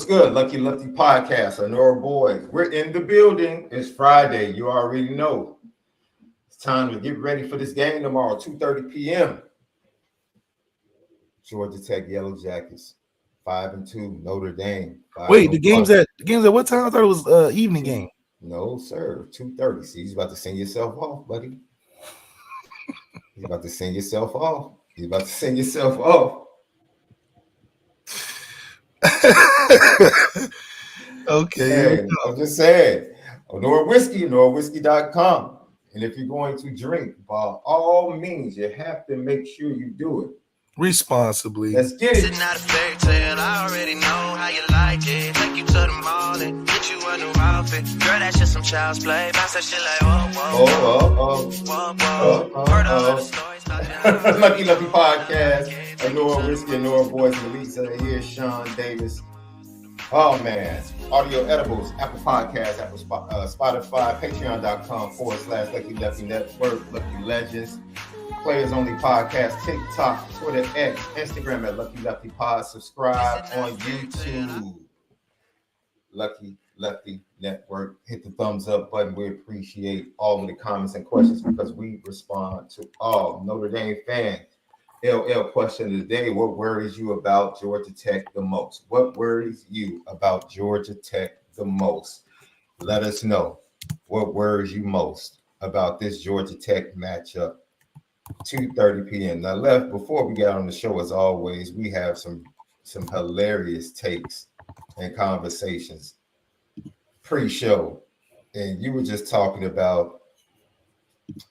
What's good? Lucky Lefty Podcast, ONORA boys. We're in the building. It's Friday. You already know. It's time to get ready for this game tomorrow, 2:30 p.m. Georgia Tech Yellow Jackets, 5-2. Notre Dame. Wait, the game's at what time? I thought it was evening game. No, sir. 2:30. See, you're about to send yourself off, buddy. You're about to send yourself off. You're about to send yourself off. Okay. Hey, I'm just saying. ONORA Whiskey, ONORAWhiskey.com. And if you're going to drink, by all means, you have to make sure you do it responsibly. Let's get it. It's not a fairy tale. I already know how you like it. Take you to the mall and get you a new outfit. Girl, that's just some child's play. Bounce that shit like whoa. Heard all the stories. Lucky Lefty Podcast. ONORA Whiskey, ONORA boys and elites are here. SHAUN Davis. Oh man, audio edibles, Apple Podcasts, Apple Spotify, Patreon.com/Lucky Lefty Network, Lucky Legends, Players Only Podcast, TikTok, Twitter, X, Instagram at Lucky Lefty Pod. Subscribe on YouTube, Lucky Lefty Network. Hit the thumbs up button. We appreciate all of the comments and questions because we respond to all. Notre Dame fans. LL question of the day: what worries you about Georgia Tech the most? What worries you about Georgia Tech the most? Let us know. What worries you most about this Georgia Tech matchup? 2:30 p.m. Now, Left, before we get on the show, as always, we have some hilarious takes and conversations pre-show. And you were just talking about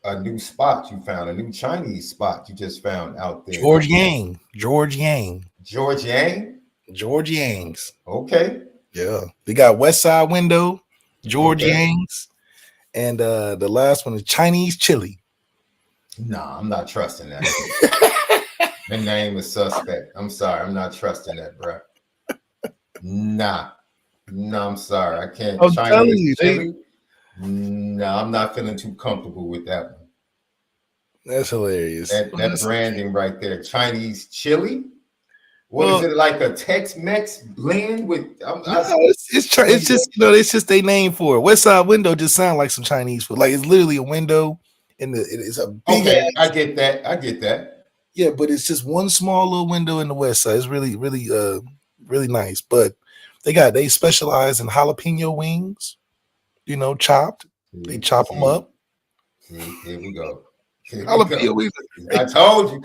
a new spot you found, a new Chinese spot you just found out there. George Yang's. Okay. Yeah. They got West Side Window, George Yang's, and the last one is Chinese Chili. Nah, I'm not trusting that. The name is suspect. I'm sorry. I'm not trusting that, bro. Nah. No, I'm sorry. I can't. I'm Chinese telling you, chili? No, I'm not feeling too comfortable with that one. That's hilarious. That branding right there. Chinese chili? Is it, like a Tex-Mex blend with? It's just it's just they name for it. West Side Window just sound like some Chinese food. Like it's literally a window, and it's a big. Okay, I get that. Yeah, but it's just one small little window in the West Side. It's really nice. But they specialize in jalapeno wings. Chopped. They chop them up. Here we go. I told you,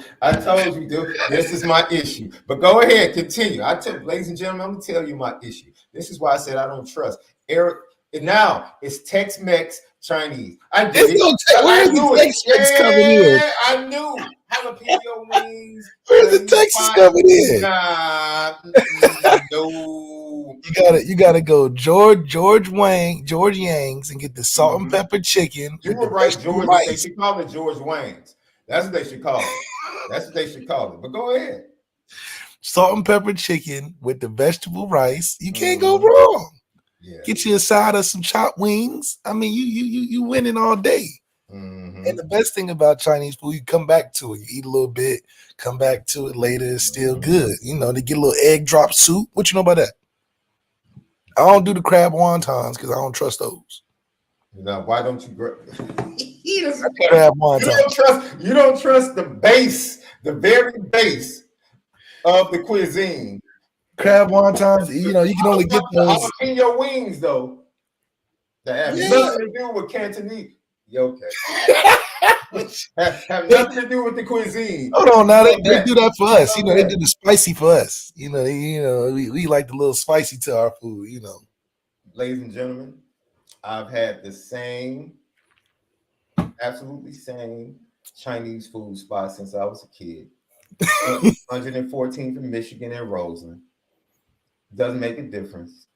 dude. This is my issue. But go ahead, continue. Ladies and gentlemen, I'm gonna tell you my issue. This is why I said I don't trust Eric. Now it's Tex-Mex Chinese. I did it. Where's the Tex-Mex coming in? I knew jalapeno wings. Where's the Texas coming in? No. You gotta go George Yang's and get the salt and pepper chicken. You were right, George. They should call it George Wang's. That's what they should call it. But go ahead. Salt and pepper chicken with the vegetable rice. You can't go wrong. Yeah. Get you a side of some chopped wings. I mean, you winning all day. Mm-hmm. And the best thing about Chinese food, you come back to it. You eat a little bit, come back to it later. It's still good. They get a little egg drop soup. What you know about that? I don't do the crab wontons because I don't trust those. Now, why don't you crab wontons? You don't trust the base, the very base of the cuisine. Crab wontons, you can only get those. Jalapeno wings, though, that have nothing to do with Cantonese. Okay. have nothing to do with the cuisine. Hold on, now they do that for us. They do the spicy for us. We like the little spicy to our food. Ladies and gentlemen, I've had the absolutely same Chinese food spot since I was a kid. 114th in Michigan and Roseland. Doesn't make a difference.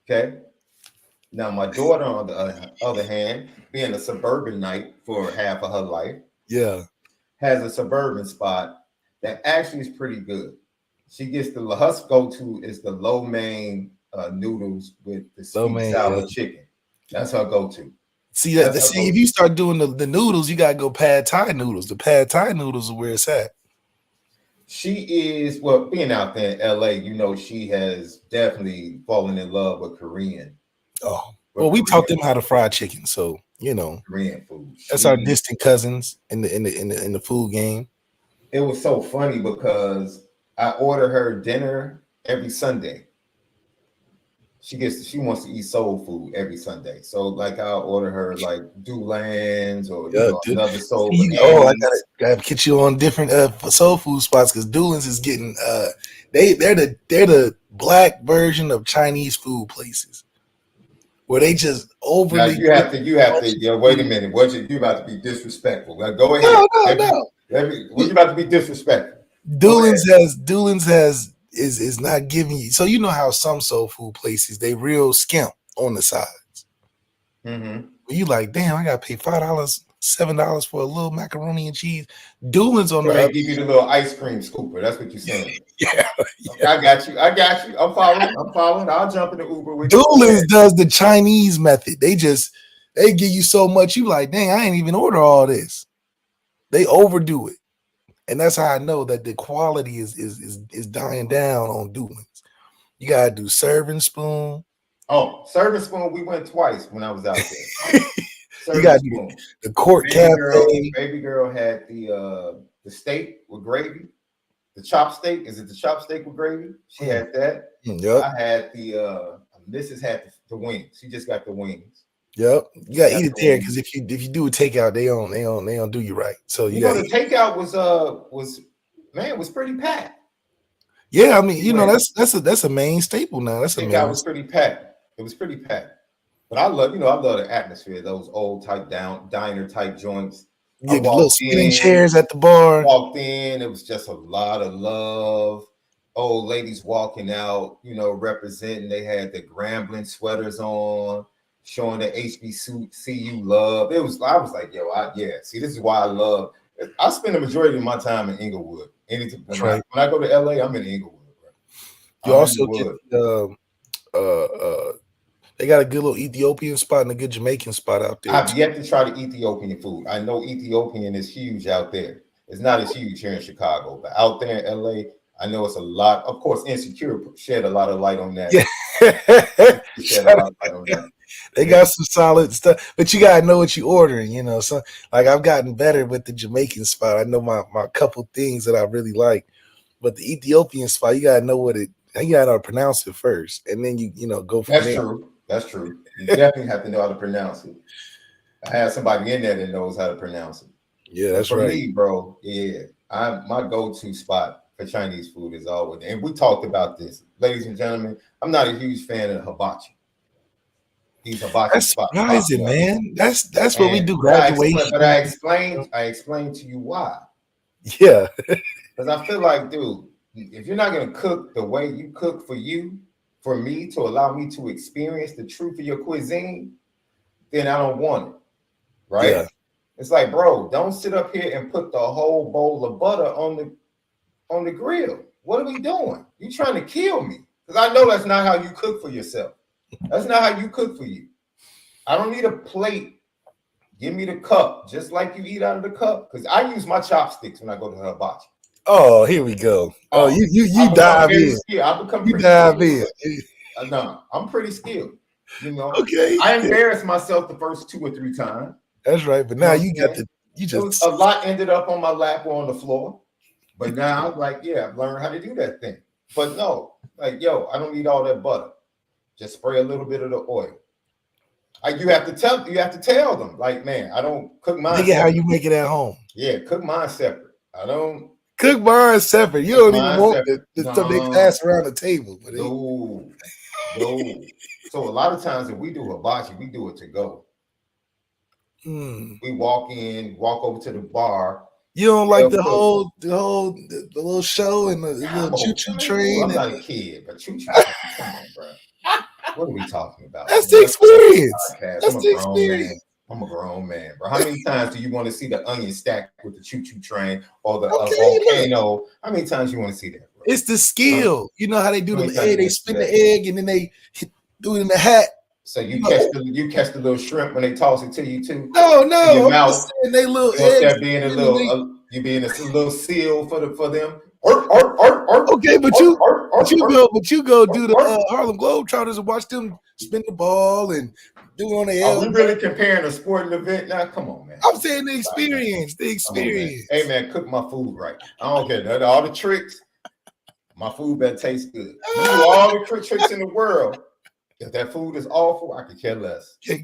Okay. Now, my daughter, on the other hand, being a suburbanite for half of her life, has a suburban spot that actually is pretty good. She gets her go-to is the lo mein noodles with the sweet sour chicken. That's her go-to. See, if you start doing the noodles, you gotta go pad thai noodles. The pad thai noodles are where it's at. She is, well, being out there in LA, you know, she has definitely fallen in love with Korean. Oh, well, we taught them how to fry chicken, so you know, Korean food. That's our distant cousins in the food game. It was so funny because I order her dinner every Sunday. She wants to eat soul food every Sunday. So like I'll order her like Doulan's or another soul. I gotta get you on different soul food spots because Doulan's is getting they're the black version of Chinese food places where they just overly. Now you have to. Wait a minute. You about to be disrespectful? Like, go ahead. No. You about to be disrespectful? Doulan's is not giving you. So you know how some soul food places they real skimp on the sides. Mm-hmm. You like, damn, I gotta pay $5, $7 for a little macaroni and cheese. Doulan's on they give you the little ice cream scooper. That's what you're saying. Yeah. Okay, I got you. I'm following. I'll jump in the Uber with Doulan's does the Chinese method. They give you so much. You like, dang, I ain't even order all this. They overdo it. And that's how I know that the quality is dying down on Doulan's. You gotta do serving spoon. Oh, serving spoon. We went twice when I was out there. You gotta do the court cafe. Baby girl had the steak with gravy. The chop steak. Is it the chop steak with gravy? She had that. Yep. I had the Mrs. had the wings. She just got the wings. Yep, you gotta eat it there because if you do a takeout, they don't do you right. So you know the takeout was pretty packed. Yeah, I mean, you know, that's a main staple now. Takeout was pretty packed. It was pretty packed. But I love the atmosphere, those old type diner type joints. Yeah, the little spinning chairs at the bar. Walked in, it was just a lot of love. Old ladies walking out, you know, representing. They had the Grambling sweaters on, showing the HBCU love. I was like, see, this is why I love. I spend the majority of my time in Inglewood. When I go to LA, I'm in Inglewood. You also get they got a good little Ethiopian spot and a good Jamaican spot out there. I've yet to try the Ethiopian food. I know Ethiopian is huge out there. It's not as huge here in Chicago, but out there in LA, I know it's a lot. Of course, Insecure shed a lot of light on that. Yeah. Shed a lot of light on that. They got some solid stuff, but you gotta know what you're ordering, you know. So like I've gotten better with the Jamaican spot. I know my couple things that I really like, but the Ethiopian spot, you gotta know you gotta know how to pronounce it first, and then you know go from there. That's true. You definitely have to know how to pronounce it. I have somebody in there that knows how to pronounce it. Yeah, that's right. For me, bro, my go-to spot for Chinese food is always, and we talked about this, ladies and gentlemen. I'm not a huge fan of hibachi. That's surprising, man. That's what we do. Graduation. But I explained to you why. Yeah. Because I feel like, dude, if you're not gonna cook the way you cook for me to allow me to experience the truth of your cuisine, then I don't want it. Right? Yeah. It's like, bro, don't sit up here and put the whole bowl of butter on the grill. What are we doing? You trying to kill me? Because I know that's not how you cook for yourself. That's not how you cook for you. I don't need a plate. Give me the cup, just like you eat out of the cup. Because I use my chopsticks when I go to hibachi. Oh, here we go. Oh, you dive in. You dive in. No, I'm pretty skilled. You know. Okay. I embarrassed myself the first 2 or 3 times. That's right. But now you just a lot ended up on my lap or on the floor. But now I'm like, I've learned how to do that thing. But no, like, I don't need all that butter. Just spray a little bit of the oil. You have to tell them, like, man, I don't cook mine. Look at how you make it at home. Yeah, cook mine separate. I don't cook mine separate. You don't even want the stuff they pass around the table. No. So a lot of times if we do hibachi, we do it to go. We walk over to the bar. You don't like the little show and the little choo-choo train. I'm not a kid, but choo-choo train. Come on, bro. What are we talking about? That's the experience. That's the experience. I'm a grown man, bro. How many times do you want to see the onion stacked with the choo-choo train or the volcano? How many times you want to see that, bro? It's the skill. You know how they do the egg? They spin the egg and then they do it in the hat. So you catch the little shrimp when they toss it to you too. No, your mouth. They little eggs. You being a little seal for them, Okay, but you go do the Harlem Globetrotters and watch them spin the ball and do it on the Are we really comparing a sporting event now? Come on, man. I'm saying the experience. The experience. Hey, man, cook my food right. I don't care. All the tricks, my food better taste good. You do all the tricks in the world. If that food is awful, I could care less. I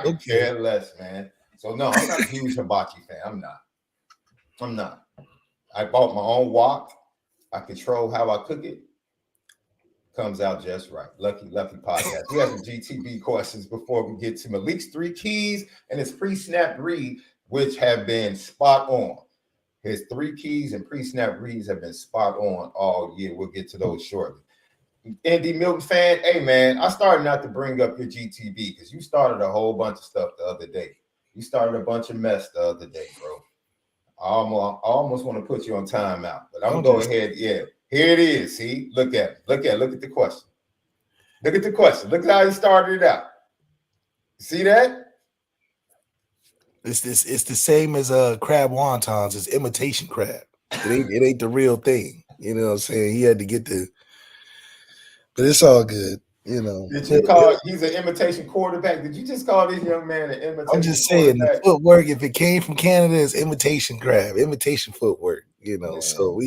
could care less, man. So, no, I'm not a huge hibachi fan. I'm not. I bought my own wok. I control how I cook it. Comes out just right. Lucky podcast. We have some GTB questions before we get to Malik'S 3 keys and his pre-snap read, which have been spot on. His 3 keys and pre-snap reads have been spot on all year. We'll get to those shortly. Andy Milton fan, hey man, I started not to bring up your GTB because you started a whole bunch of stuff the other day. You started a bunch of mess the other day, bro. I almost want to put you on timeout, but I'm going to go ahead. Yeah. Here it is. See, look at the question. Look at the question. Look at how he started it out. See that? It's the same as crab wontons. It's imitation crab. It ain't the real thing. You know what I'm saying? He had to get but it's all good. You know. Did you call he's an imitation quarterback? Did you just call this young man an imitation? I'm just saying the footwork. If it came from Canada, it's imitation crab, imitation footwork. You know. Man. So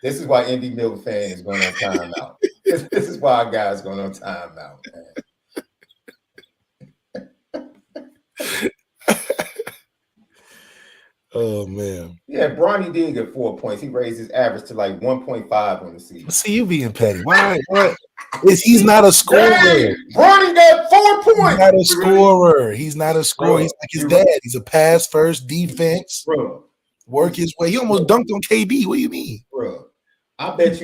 this is why Indy Milton fan is going on timeout. This is why our guy's going on timeout, man. Oh man. Yeah, Bronny did get 4 points. He raised his average to like 1.5 on the season. See you being petty. Why? He's not a scorer. Dang, Bronny got 4 points. He's not a scorer. He's not a scorer. Bro, he's like his dad. He's a pass first defense. Bro. Work his way. He almost dunked on KD. What do you mean? Bro. I bet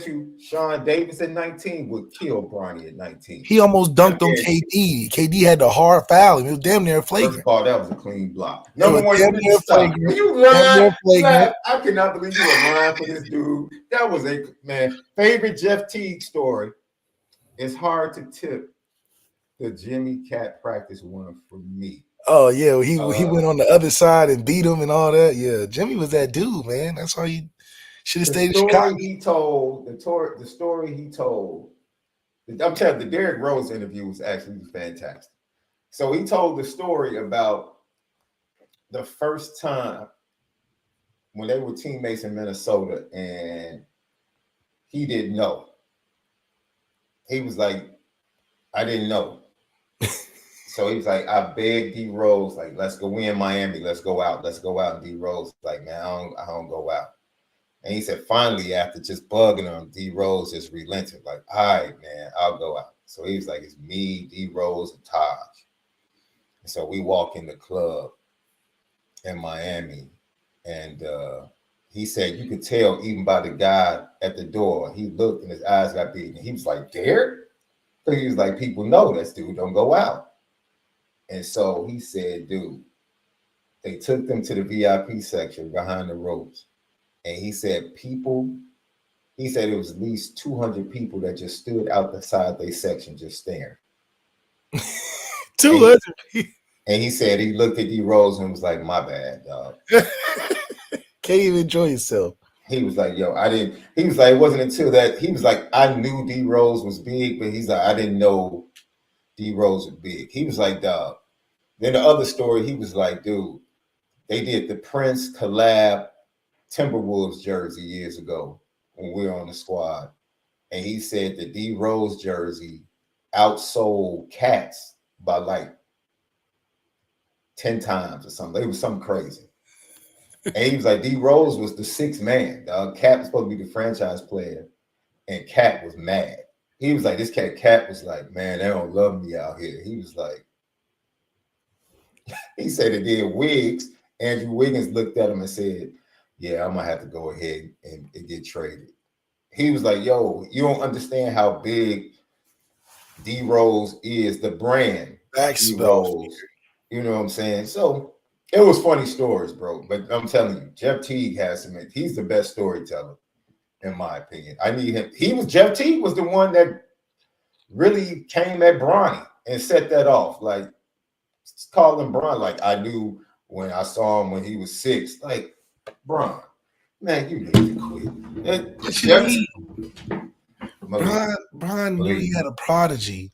you Sean Davis at 19 would kill Bronny at 19. He almost dunked on KD. KD had the hard foul. He was damn near flagrant. First of all, that was a clean block. Number one, you lying. I cannot believe you were lying for this dude. That was a favorite Jeff Teague story. It's hard to tip the Jimmy Cat practice one for me. Oh yeah, he went on the other side and beat him and all that. Yeah, Jimmy was that dude, man. That's why he should have stayed in Chicago. The story he told, I'm telling you, the Derrick Rose interview was actually fantastic. So he told the story about the first time when they were teammates in Minnesota and he didn't know. He was like, I didn't know. So he was like, I begged D Rose, like, let's go. We in Miami, let's go out. And D Rose like, man, I don't go out. And he said, finally, after just bugging him, D Rose just relented, like, all right, man, I'll go out. So he was like, it's me, D Rose, and Taj. And so we walk in the club in Miami, and he said you could tell even by the guy at the door. He looked and his eyes got big, and he was like, Derek? So he was like, people know this dude don't go out. And so he said, dude, they took them to the VIP section behind the ropes. And he said it was at least 200 people that just stood out the side of their section just staring. 200. And he said he looked at D Rose and was like, my bad, dog. Can't even enjoy yourself. He was like, yo, he was like, it wasn't until that, he was like, I knew D Rose was big, but he's like, I didn't know D Rose was big. He was like, dog. Then the other story, he was like, dude, they did the Prince collab Timberwolves jersey years ago when we were on the squad. And he said the D Rose jersey outsold Cats by like 10 times or something. It was something crazy. And he was like, D Rose was the sixth man. Cat was supposed to be the franchise player. And Cat was mad. He was like, this Cat was like, man, they don't love me out here. He was like, he said it did Wiggs. Andrew Wiggins looked at him and said, yeah, I'm going to have to go ahead and get traded. He was like, yo, you don't understand how big D Rose is, the brand. D Rose. You know what I'm saying? So it was funny stories, bro. But I'm telling you, Jeff Teague he's the best storyteller, in my opinion. I need him. Jeff Teague was the one that really came at Bronny and set that off. Like, calling Bron, like, I knew when I saw him when he was 6, like, Bron, Man, you need to quit. What you mean? Brian knew he had a prodigy.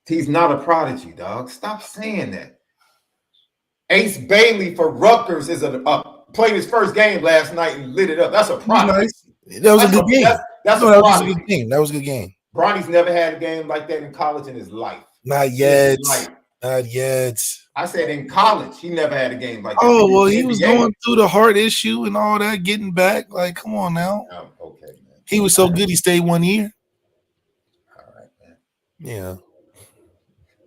He's not a prodigy, dog. Stop saying that. Ace Bailey for Rutgers is played his first game last night and lit it up. That's a prodigy. Nice. That was a good game. That was a good game. That was a good game. Bronny's never had a game like that in college in his life. Not yet. Not yet. I said in college, he never had a game like that. Oh, well, he was going through the heart issue and all that, getting back. Like, come on now. Okay, man. He was so good, he stayed 1 year. All right, man. Yeah.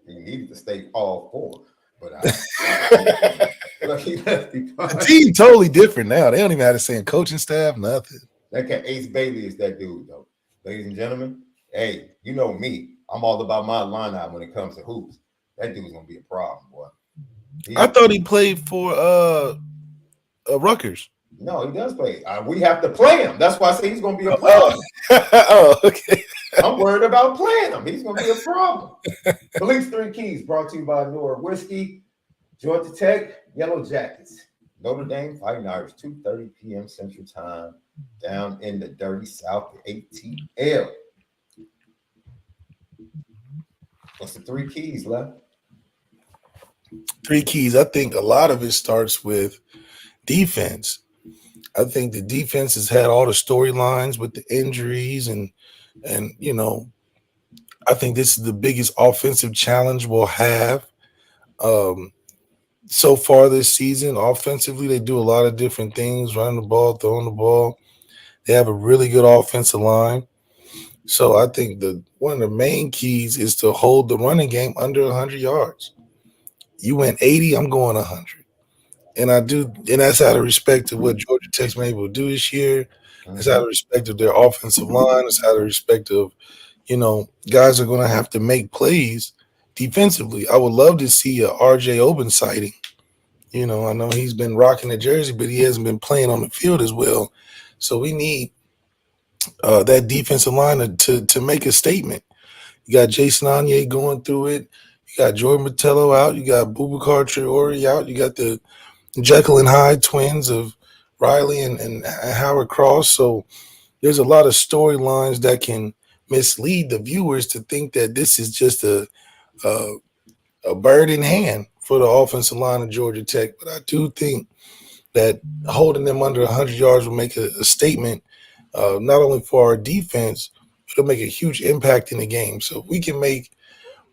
He needed to stay all 4. But the team totally different now. They don't even have the same coaching staff, nothing. That cat Ace Bailey is that dude, though. Ladies and gentlemen, hey, you know me. I'm all about my lineup when it comes to hoops. That dude's gonna be a problem, boy. I thought he played for Rutgers. No, he does play. We have to play him. That's why I say he's gonna be a problem. Okay. I'm worried about playing him. He's gonna be a problem. Malik'S 3 Keys brought to you by NORA Whiskey, Georgia Tech, Yellow Jackets, Notre Dame Fighting Irish, 2:30 p.m. Central Time, down in the dirty South, the ATL. What's the 3 keys left? 3 keys. I think a lot of it starts with defense. I think the defense has had all the storylines with the injuries and you know, I think this is the biggest offensive challenge we'll have so far this season. Offensively, they do a lot of different things, running the ball, throwing the ball. They have a really good offensive line. So I think one of the main keys is to hold the running game under 100 yards. You went 80, I'm going 100. And that's out of respect to what Georgia Tech's been able to do this year. It's out of respect of their offensive line. It's out of respect of, you know, guys are going to have to make plays defensively. I would love to see a RJ Oben sighting. You know, I know he's been rocking the jersey, but he hasn't been playing on the field as well. So we need that defensive line to make a statement. You got Jason Anye going through it. You got Jordan Mattello out. You got Boubacar Traore out. You got the Jekyll and Hyde twins of Riley and Howard Cross. So there's a lot of storylines that can mislead the viewers to think that this is just a bird in hand for the offensive line of Georgia Tech. But I do think that holding them under 100 yards will make a statement, not only for our defense, but it'll make a huge impact in the game. So if we can make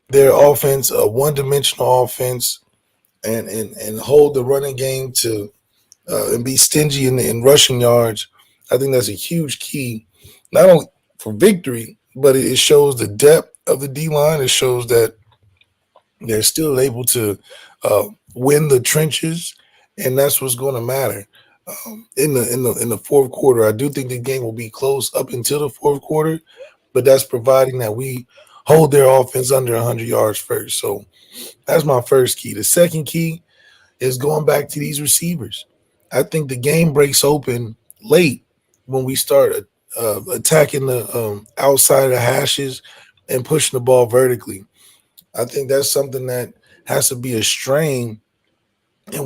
their offense a one-dimensional offense and hold the running game to and be stingy in rushing yards, I think that's a huge key, not only for victory, but it shows the depth of the D-line. It shows that they're still able to win the trenches, and that's what's going to matter in the fourth quarter. I do think the game will be close up until the fourth quarter, but that's providing that we hold their offense under 100 yards first. So that's my first key. The second key is going back to these receivers. I think the game breaks open late when we start attacking the outside of the hashes and pushing the ball vertically. I think that's something that has to be a strain, and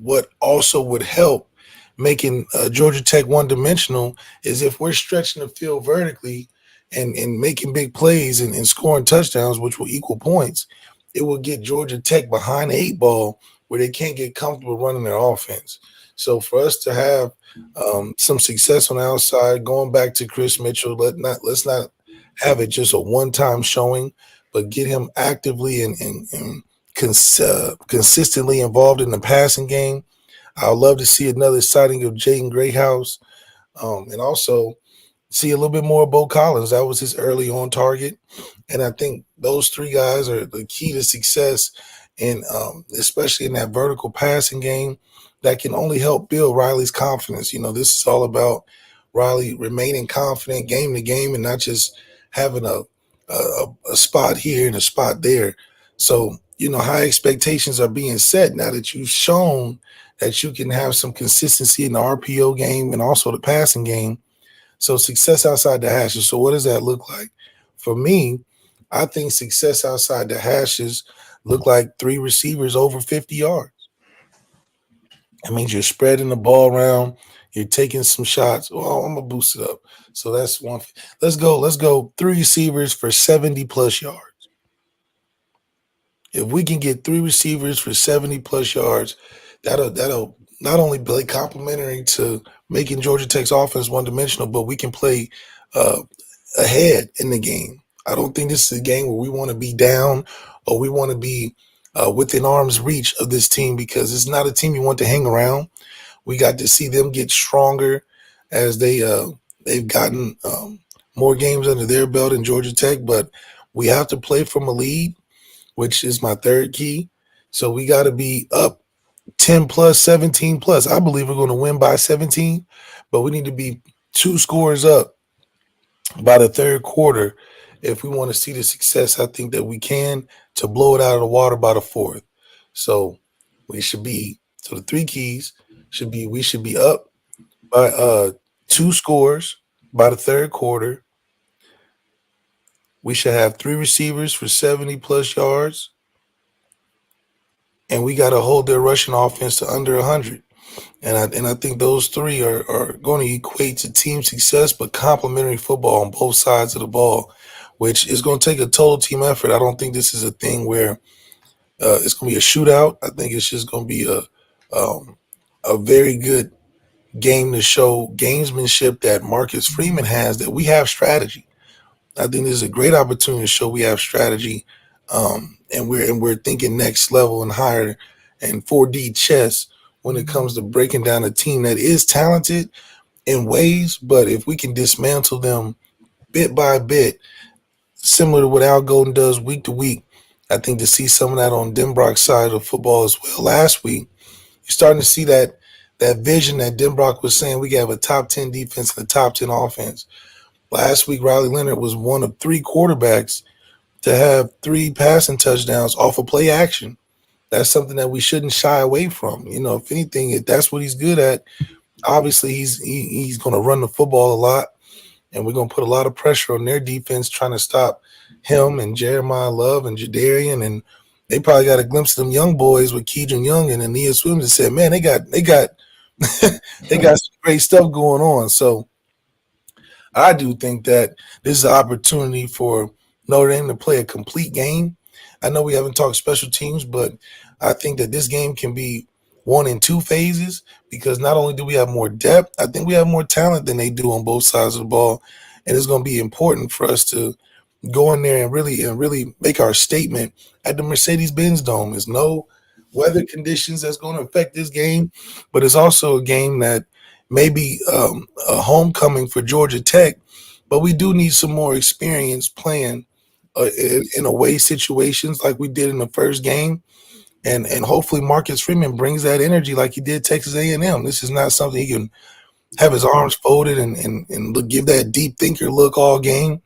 what also would help making Georgia Tech one-dimensional is if we're stretching the field vertically and making big plays and scoring touchdowns, which will equal points, it will get Georgia Tech behind the 8 ball where they can't get comfortable running their offense. So for us to have some success on the outside, going back to Chris Mitchell, let's not have it just a one-time showing, but get him actively and consistently involved in the passing game. I'd love to see another sighting of Jaden Greathouse, and also see a little bit more of Bo Collins. That was his early on target. And I think those 3 guys are the key to success, and especially in that vertical passing game that can only help build Riley's confidence. You know, this is all about Riley remaining confident game to game and not just having a spot here and a spot there. So, you know, high expectations are being set now that you've shown that you can have some consistency in the RPO game and also the passing game. So success outside the hashes. So what does that look like? For me, I think success outside the hashes look like 3 receivers over 50 yards. That means you're spreading the ball around. You're taking some shots. Well, I'm gonna boost it up. So that's one. Let's go 3 receivers for 70 plus yards. If we can get 3 receivers for 70 plus yards, that'll not only be complementary to making Georgia Tech's offense one dimensional, but we can play uh, ahead in the game. I don't think this is a game where we want to be down or we want to be within arm's reach of this team, because it's not a team you want to hang around. We got to see them get stronger as they've gotten more games under their belt in Georgia Tech, but we have to play from a lead, which is my third key. So we got to be up 10 plus, 17 plus. I believe we're going to win by 17, but we need to be 2 scores up by the third quarter if we want to see the success I think that we can, to blow it out of the water by the fourth. So we should be, so the 3 keys should be, we should be up by 2 scores by the third quarter. We should have 3 receivers for 70 plus yards. And we got to hold their rushing offense to under 100. And I think those 3 are going to equate to team success, but complementary football on both sides of the ball, which is going to take a total team effort. I don't think this is a thing where it's going to be a shootout. I think it's just going to be a very good game to show gamesmanship that Marcus Freeman has, that we have strategy. I think this is a great opportunity to show we have strategy, and we're thinking next level and higher and 4D chess when it comes to breaking down a team that is talented in ways, but if we can dismantle them bit by bit, similar to what Al Golden does week to week, I think to see some of that on DENBROCK's side of football as well. Last week, you're starting to see that vision that DENBROCK was saying we have a top 10 defense and a top 10 offense. Last week, Riley Leonard was one of 3 quarterbacks to have 3 passing touchdowns off of play action. That's something that we shouldn't shy away from. You know, if anything, if that's what he's good at, obviously he's going to run the football a lot, and we're going to put a lot of pressure on their defense trying to stop him and Jeremiah Love and Jadarian, and they probably got a glimpse of them young boys with Keegan Young and Nia Swims and said, man, they got they got some great stuff going on. So I do think that this is an opportunity for Notre Dame to play a complete game. I know we haven't talked special teams, but I think that this game can be won in 2 phases, because not only do we have more depth, I think we have more talent than they do on both sides of the ball. And it's going to be important for us to go in there and really make our statement at the Mercedes-Benz Dome. There's no weather conditions that's going to affect this game, but it's also a game that may be a homecoming for Georgia Tech, but we do need some more experience playing in away situations like we did in the first game, and hopefully Marcus Freeman brings that energy like he did Texas A&M. This is not something he can have his arms folded and give that deep thinker look all game.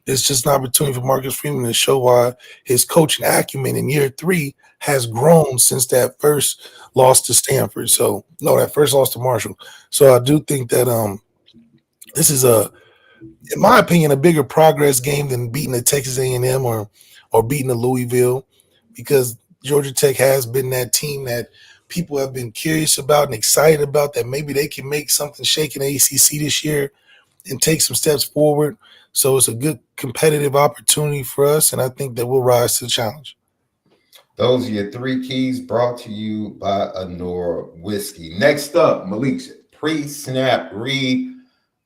It's just an opportunity for Marcus Freeman to show why his coaching acumen in year 3 has grown since that first loss to Stanford. So no, that first loss to Marshall. So I do think that this is in my opinion, a bigger progress game than beating a Texas A&M or beating a Louisville, because Georgia Tech has been that team that people have been curious about and excited about, that maybe they can make something shake in the ACC this year and take some steps forward. So it's a good competitive opportunity for us, and I think that we'll rise to the challenge. Those are your 3 keys, brought to you by ONORA Whiskey. Next up, Malik'S pre-snap read.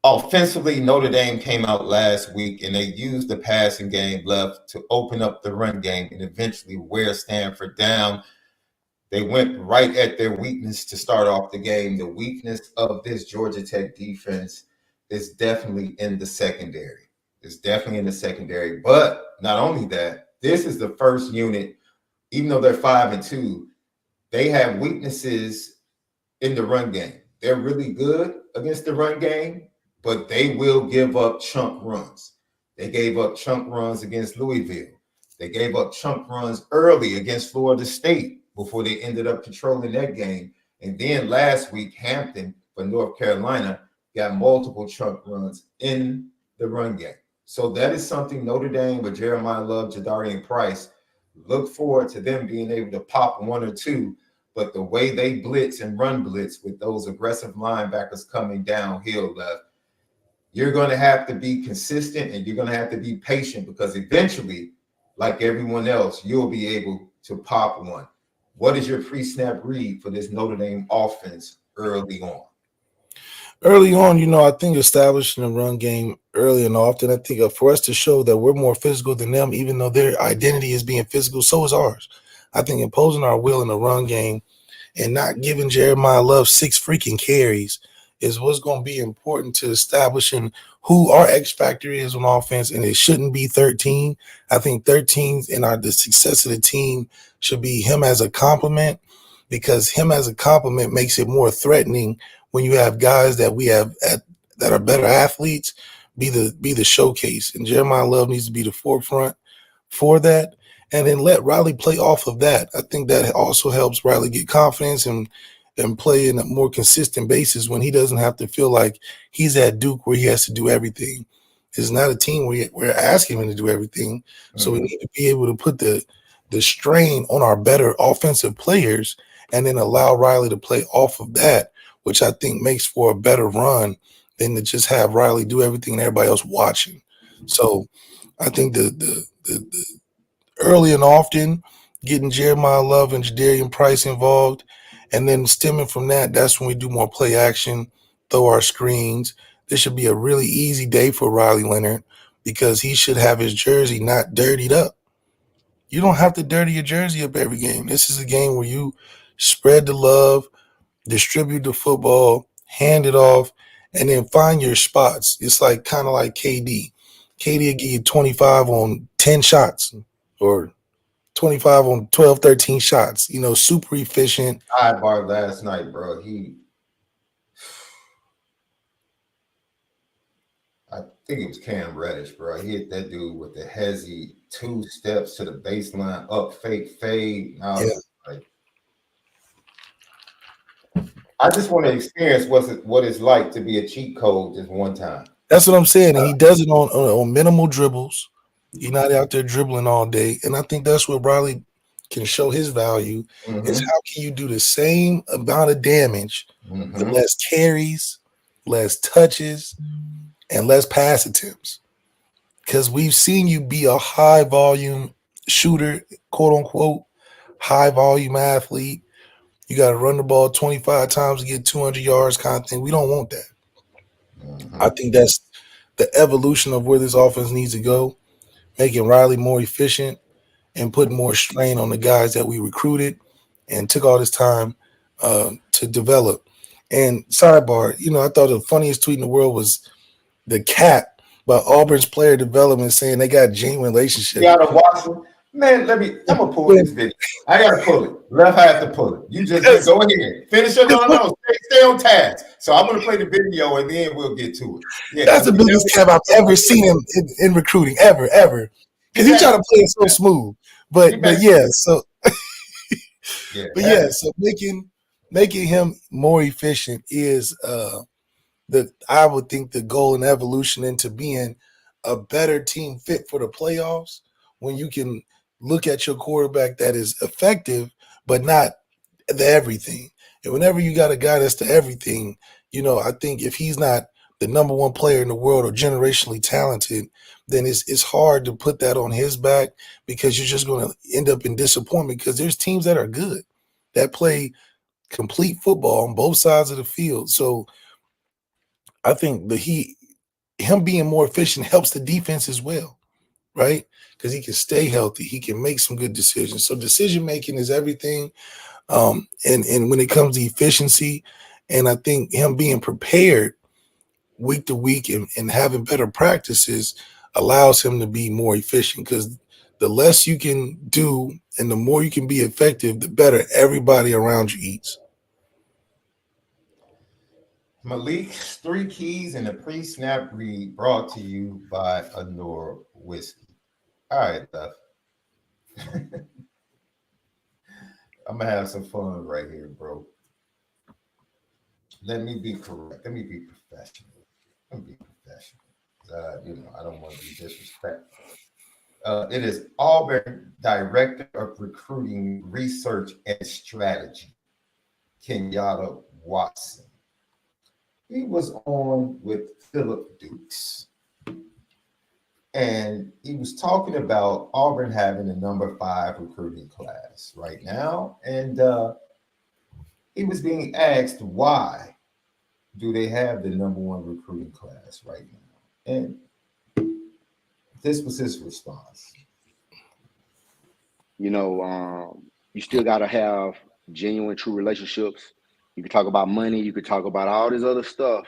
Offensively, Notre Dame came out last week and they used the passing game left to open up the run game and eventually wear Stanford down. They went right at their weakness to start off the game. The weakness of this Georgia Tech defense is definitely in the secondary. It's definitely in the secondary. But not only that, this is the first unit, even though they're 5-2, they have weaknesses in the run game. They're really good against the run game, but they will give up chunk runs. They gave up chunk runs against Louisville. They gave up chunk runs early against Florida State before they ended up controlling that game. And then last week, Hampton for North Carolina got multiple chunk runs in the run game. So that is something Notre Dame with Jeremiah Love, Jadarian Price, look forward to them being able to pop 1 or 2. but the way they blitz and run blitz with those aggressive linebackers coming downhill left, you're going to have to be consistent and you're going to have to be patient because eventually, like everyone else, you'll be able to pop one. What is your pre-snap read for this Notre Dame offense early on? Early on, I think establishing a run game early and often, I think for us to show that we're more physical than them, even though their identity is being physical, so is ours. I think imposing our will in the run game and not giving Jeremiah Love 6 freaking carries is what's going to be important to establishing who our X factor is on offense, and it shouldn't be 13. I think 13 and the success of the team should be him as a complement, because him as a complement makes it more threatening when you have guys that we have that are better athletes be the showcase, and Jeremiah Love needs to be the forefront for that. And then let Riley play off of that. I think that also helps Riley get confidence and play in a more consistent basis when he doesn't have to feel like he's at Duke where he has to do everything. It's not a team where we're asking him to do everything. Mm-hmm. So we need to be able to put the strain on our better offensive players and then allow Riley to play off of that, which I think makes for a better run than to just have Riley do everything and everybody else watching. So I think the early and often, getting Jeremiah Love and Jadarian Price involved, and then stemming from that, that's when we do more play action, throw our screens. This should be a really easy day for Riley Leonard because he should have his jersey not dirtied up. You don't have to dirty your jersey up every game. This is a game where you spread the love, distribute the football, hand it off, and then find your spots. It's kind of like KD. KD will give you 25 on 10 shots. Or 25 on 12, 13 shots, super efficient. Sidebar last night, bro. I think it was Cam Reddish, bro. He hit that dude with the hezzy 2 steps to the baseline, up fake fade. I just want to experience what it's like to be a cheat code just one time. That's what I'm saying. And he does it on minimal dribbles. You're not out there dribbling all day. And I think that's where Riley can show his value is how can you do the same amount of damage with less carries, less touches, and less pass attempts. Because we've seen you be a high volume shooter, quote unquote, high volume athlete. You got to run the ball 25 times to get 200 yards kind of thing. We don't want that. I think that's the evolution of where this offense needs to go. Making Riley more efficient and putting more strain on the guys that we recruited and took all this time to develop. And sidebar, I thought the funniest tweet in the world was the cap by Auburn's player development saying they got genuine relationships. You gotta watch it. Man, I'm gonna pull this video. I gotta pull it. Left has to pull it. You just go ahead. Finish it. No. Stay on task. So I'm gonna play the video and then we'll get to it. Yeah, that's the biggest cap I've ever seen in recruiting, ever. Because he tried to play it so smooth. But yeah, so so making him more efficient is I would think the goal and evolution into being a better team fit for the playoffs when you can look at your quarterback that is effective, but not the everything. And whenever you got a guy that's the everything, I think if he's not the number one player in the world or generationally talented, then it's hard to put that on his back because you're just going to end up in disappointment because there's teams that are good that play complete football on both sides of the field. So I think him being more efficient helps the defense as well, right? Because he can stay healthy. He can make some good decisions. So decision-making is everything. And when it comes to efficiency, and I think him being prepared week to week and having better practices allows him to be more efficient because the less you can do and the more you can be effective, the better everybody around you eats. Malik'S 3 keys in the pre-snap read brought to you by ONORA whiskey. All right, Left. I'm gonna have some fun right here, bro. Let me be correct. Let me be professional. I don't want to be disrespectful. It is Auburn Director of Recruiting Research and Strategy. Kenyatta Watson. He was on with Philip Dukes. And he was talking about Auburn having the number 5 recruiting class right now. And he was being asked, why do they have the number 1 recruiting class right now? And this was his response. You know, you still got to have genuine, true relationships. You could talk about money. You could talk about all this other stuff.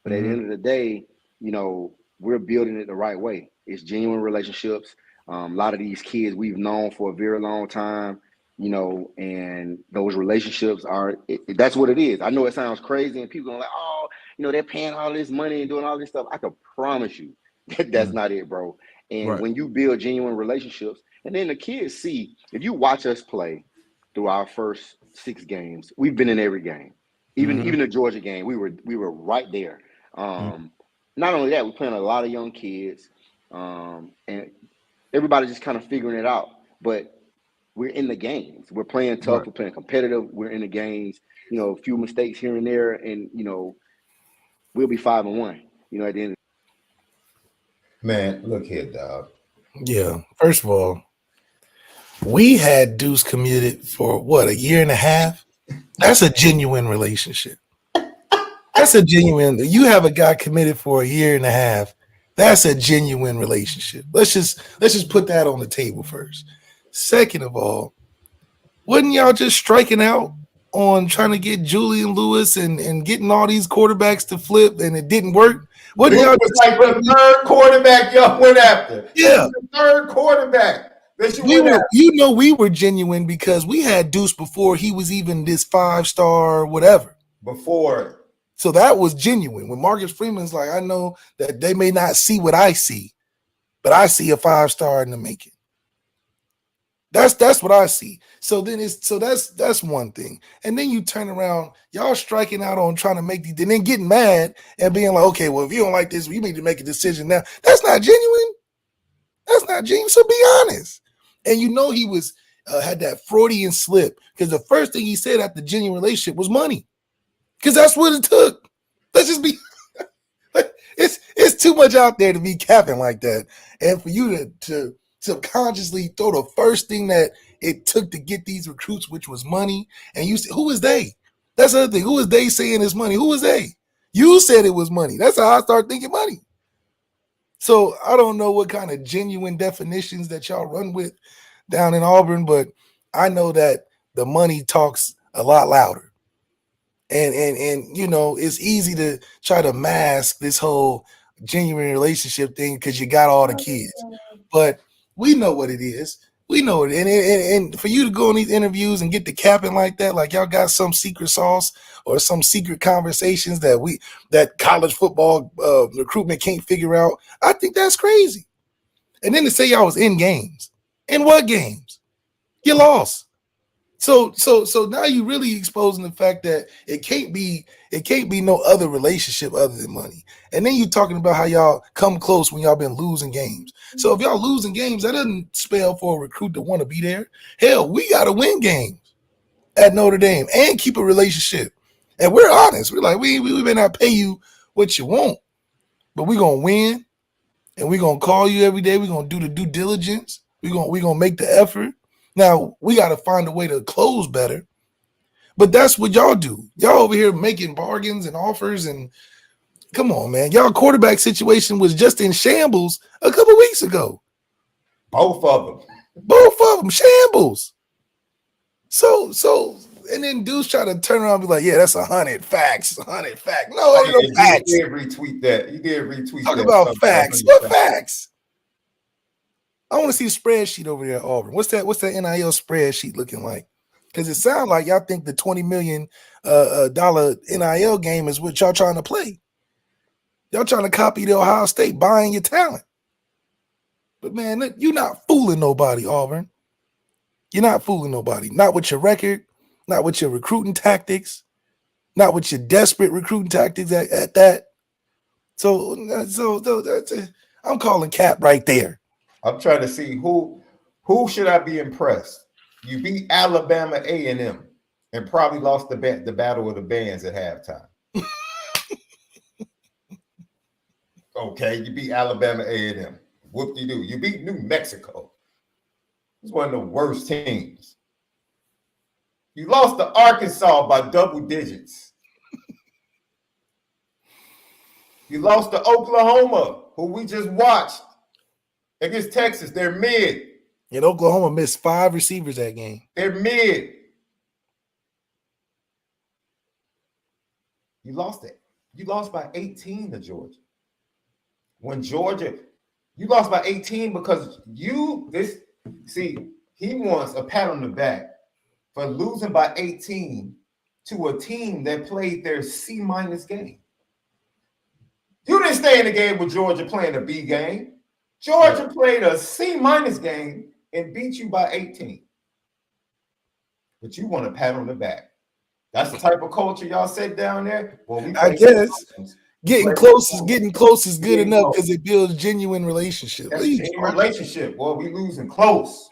But at the end of the day, you know, we're building it the right way. It's genuine relationships. A lot of these kids we've known for a very long time, you know, and those relationships are, that's what it is. I know it sounds crazy and people are like, oh, you know, they're paying all this money and doing all this stuff. I can promise you that that's not it, bro. And when you build genuine relationships, and then the kids see, if you watch us play through our first 6 games, we've been in every game. Even the Georgia game, we were right there. Not only that, we're playing a lot of young kids, and everybody's just kind of figuring it out. But we're in the games. We're playing tough. We're playing competitive. We're in the games. You know, a few mistakes here and there, and you know, we'll be 5-1. You know, at the end. Man, look here, dog. Yeah. First of all, we had Deuce committed for what, a year and a half? That's a genuine relationship. That's a genuine. You have a guy committed for a year and a half. That's a genuine relationship. Let's just put that on the table first. Second of all, wasn't y'all just striking out on trying to get Julian Lewis and getting all these quarterbacks to flip and it didn't work? Wasn't y'all just like the third quarterback y'all went after? Yeah, the third quarterback. We were genuine because we had Deuce before he was even this 5-star whatever. Before. So that was genuine. When Marcus Freeman's like, I know that they may not see what I see, but I see a 5-star in the making. That's what I see. So that's one thing. And then you turn around, y'all striking out on trying to make these, and then getting mad and being like, okay, well, if you don't like this, you need to make a decision now. That's not genuine. That's not genuine. So be honest. And you know he was had that Freudian slip because the first thing he said after the genuine relationship was money, because that's what it took. Let's just be. It's too much out there to be capping like that, and for you to subconsciously throw the first thing that it took to get these recruits, which was money, and you say, who is they? That's the other thing. Who is they saying is money? Who is they? You said it was money. That's how I start thinking money. So I don't know what kind of genuine definitions that y'all run with down in Auburn, but I know that the money talks a lot louder. And you know, it's easy to try to mask this whole genuine relationship thing because you got all the kids. But we know what it is. We know it. And for you to go on these interviews and get the capping like that, like y'all got some secret sauce or some secret conversations that college football recruitment can't figure out, I think that's crazy. And then to say y'all was in games. In what games? You lost. So now you really exposing the fact that it can't be no other relationship other than money. And then you talking about how y'all come close when y'all been losing games. So if y'all losing games, that doesn't spell for a recruit to want to be there. Hell, we got to win games at Notre Dame and keep a relationship. And we're honest. We're like, we may not pay you what you want, but we're going to win, and we're going to call you every day. We're going to do the due diligence. We're going to make the effort. Now, we got to find a way to close better, but that's what y'all do. Y'all over here making bargains and offers, and come on, man. Y'all quarterback situation was just in shambles a couple weeks ago. Both of them, shambles. So, and then dudes try to turn around and be like, yeah, that's 100 facts, 100 facts. No, ain't no facts. You did retweet that. Talk about facts. What facts? I want to see the spreadsheet over there at Auburn. What's that NIL spreadsheet looking like? Because it sounds like y'all think the $20 million NIL game is what y'all trying to play. Y'all trying to copy the Ohio State, buying your talent. But man, you're not fooling nobody, Auburn. You're not fooling nobody. Not with your record, not with your recruiting tactics, not with your desperate recruiting tactics at that. So I'm calling cap right there. I'm trying to see who should I be impressed. You beat Alabama A&M. and probably lost the battle of the bands at halftime. Okay, you beat Alabama A&M. Whoop-de-doo. You beat New Mexico. It's one of the worst teams. You lost to Arkansas by double digits. You lost to Oklahoma, who we just watched against Texas. They're mid. And Oklahoma missed 5 receivers that game. They're mid. You lost it. You lost by 18 to Georgia. When Georgia, you lost by 18 because he wants a pat on the back for losing by 18 to a team that played their C- game. You didn't stay in the game with Georgia playing a B game. Georgia played a C- game and beat you by 18. But you want a pat on the back. That's the type of culture y'all set down there. Well, I guess getting close is good enough because it builds genuine relationships. That's a genuine relationship. Well, we losing close.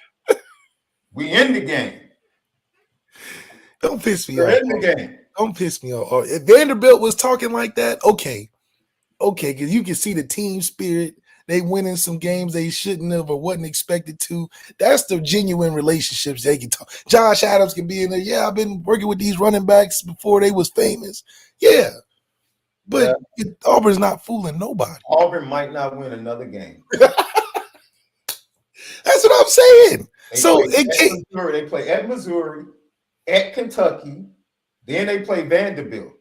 We in the game. Don't piss me We're off. in the game. Don't piss me off. If Vanderbilt was talking like that, okay, because you can see the team spirit. They winning some games they shouldn't have or wasn't expected to. That's the genuine relationships they can talk. Josh Adams can be in there. Yeah, I've been working with these running backs before they was famous. Yeah. But Auburn's not fooling nobody. Auburn might not win another game. That's what I'm saying. They play at Missouri, at Kentucky, then they play Vanderbilt,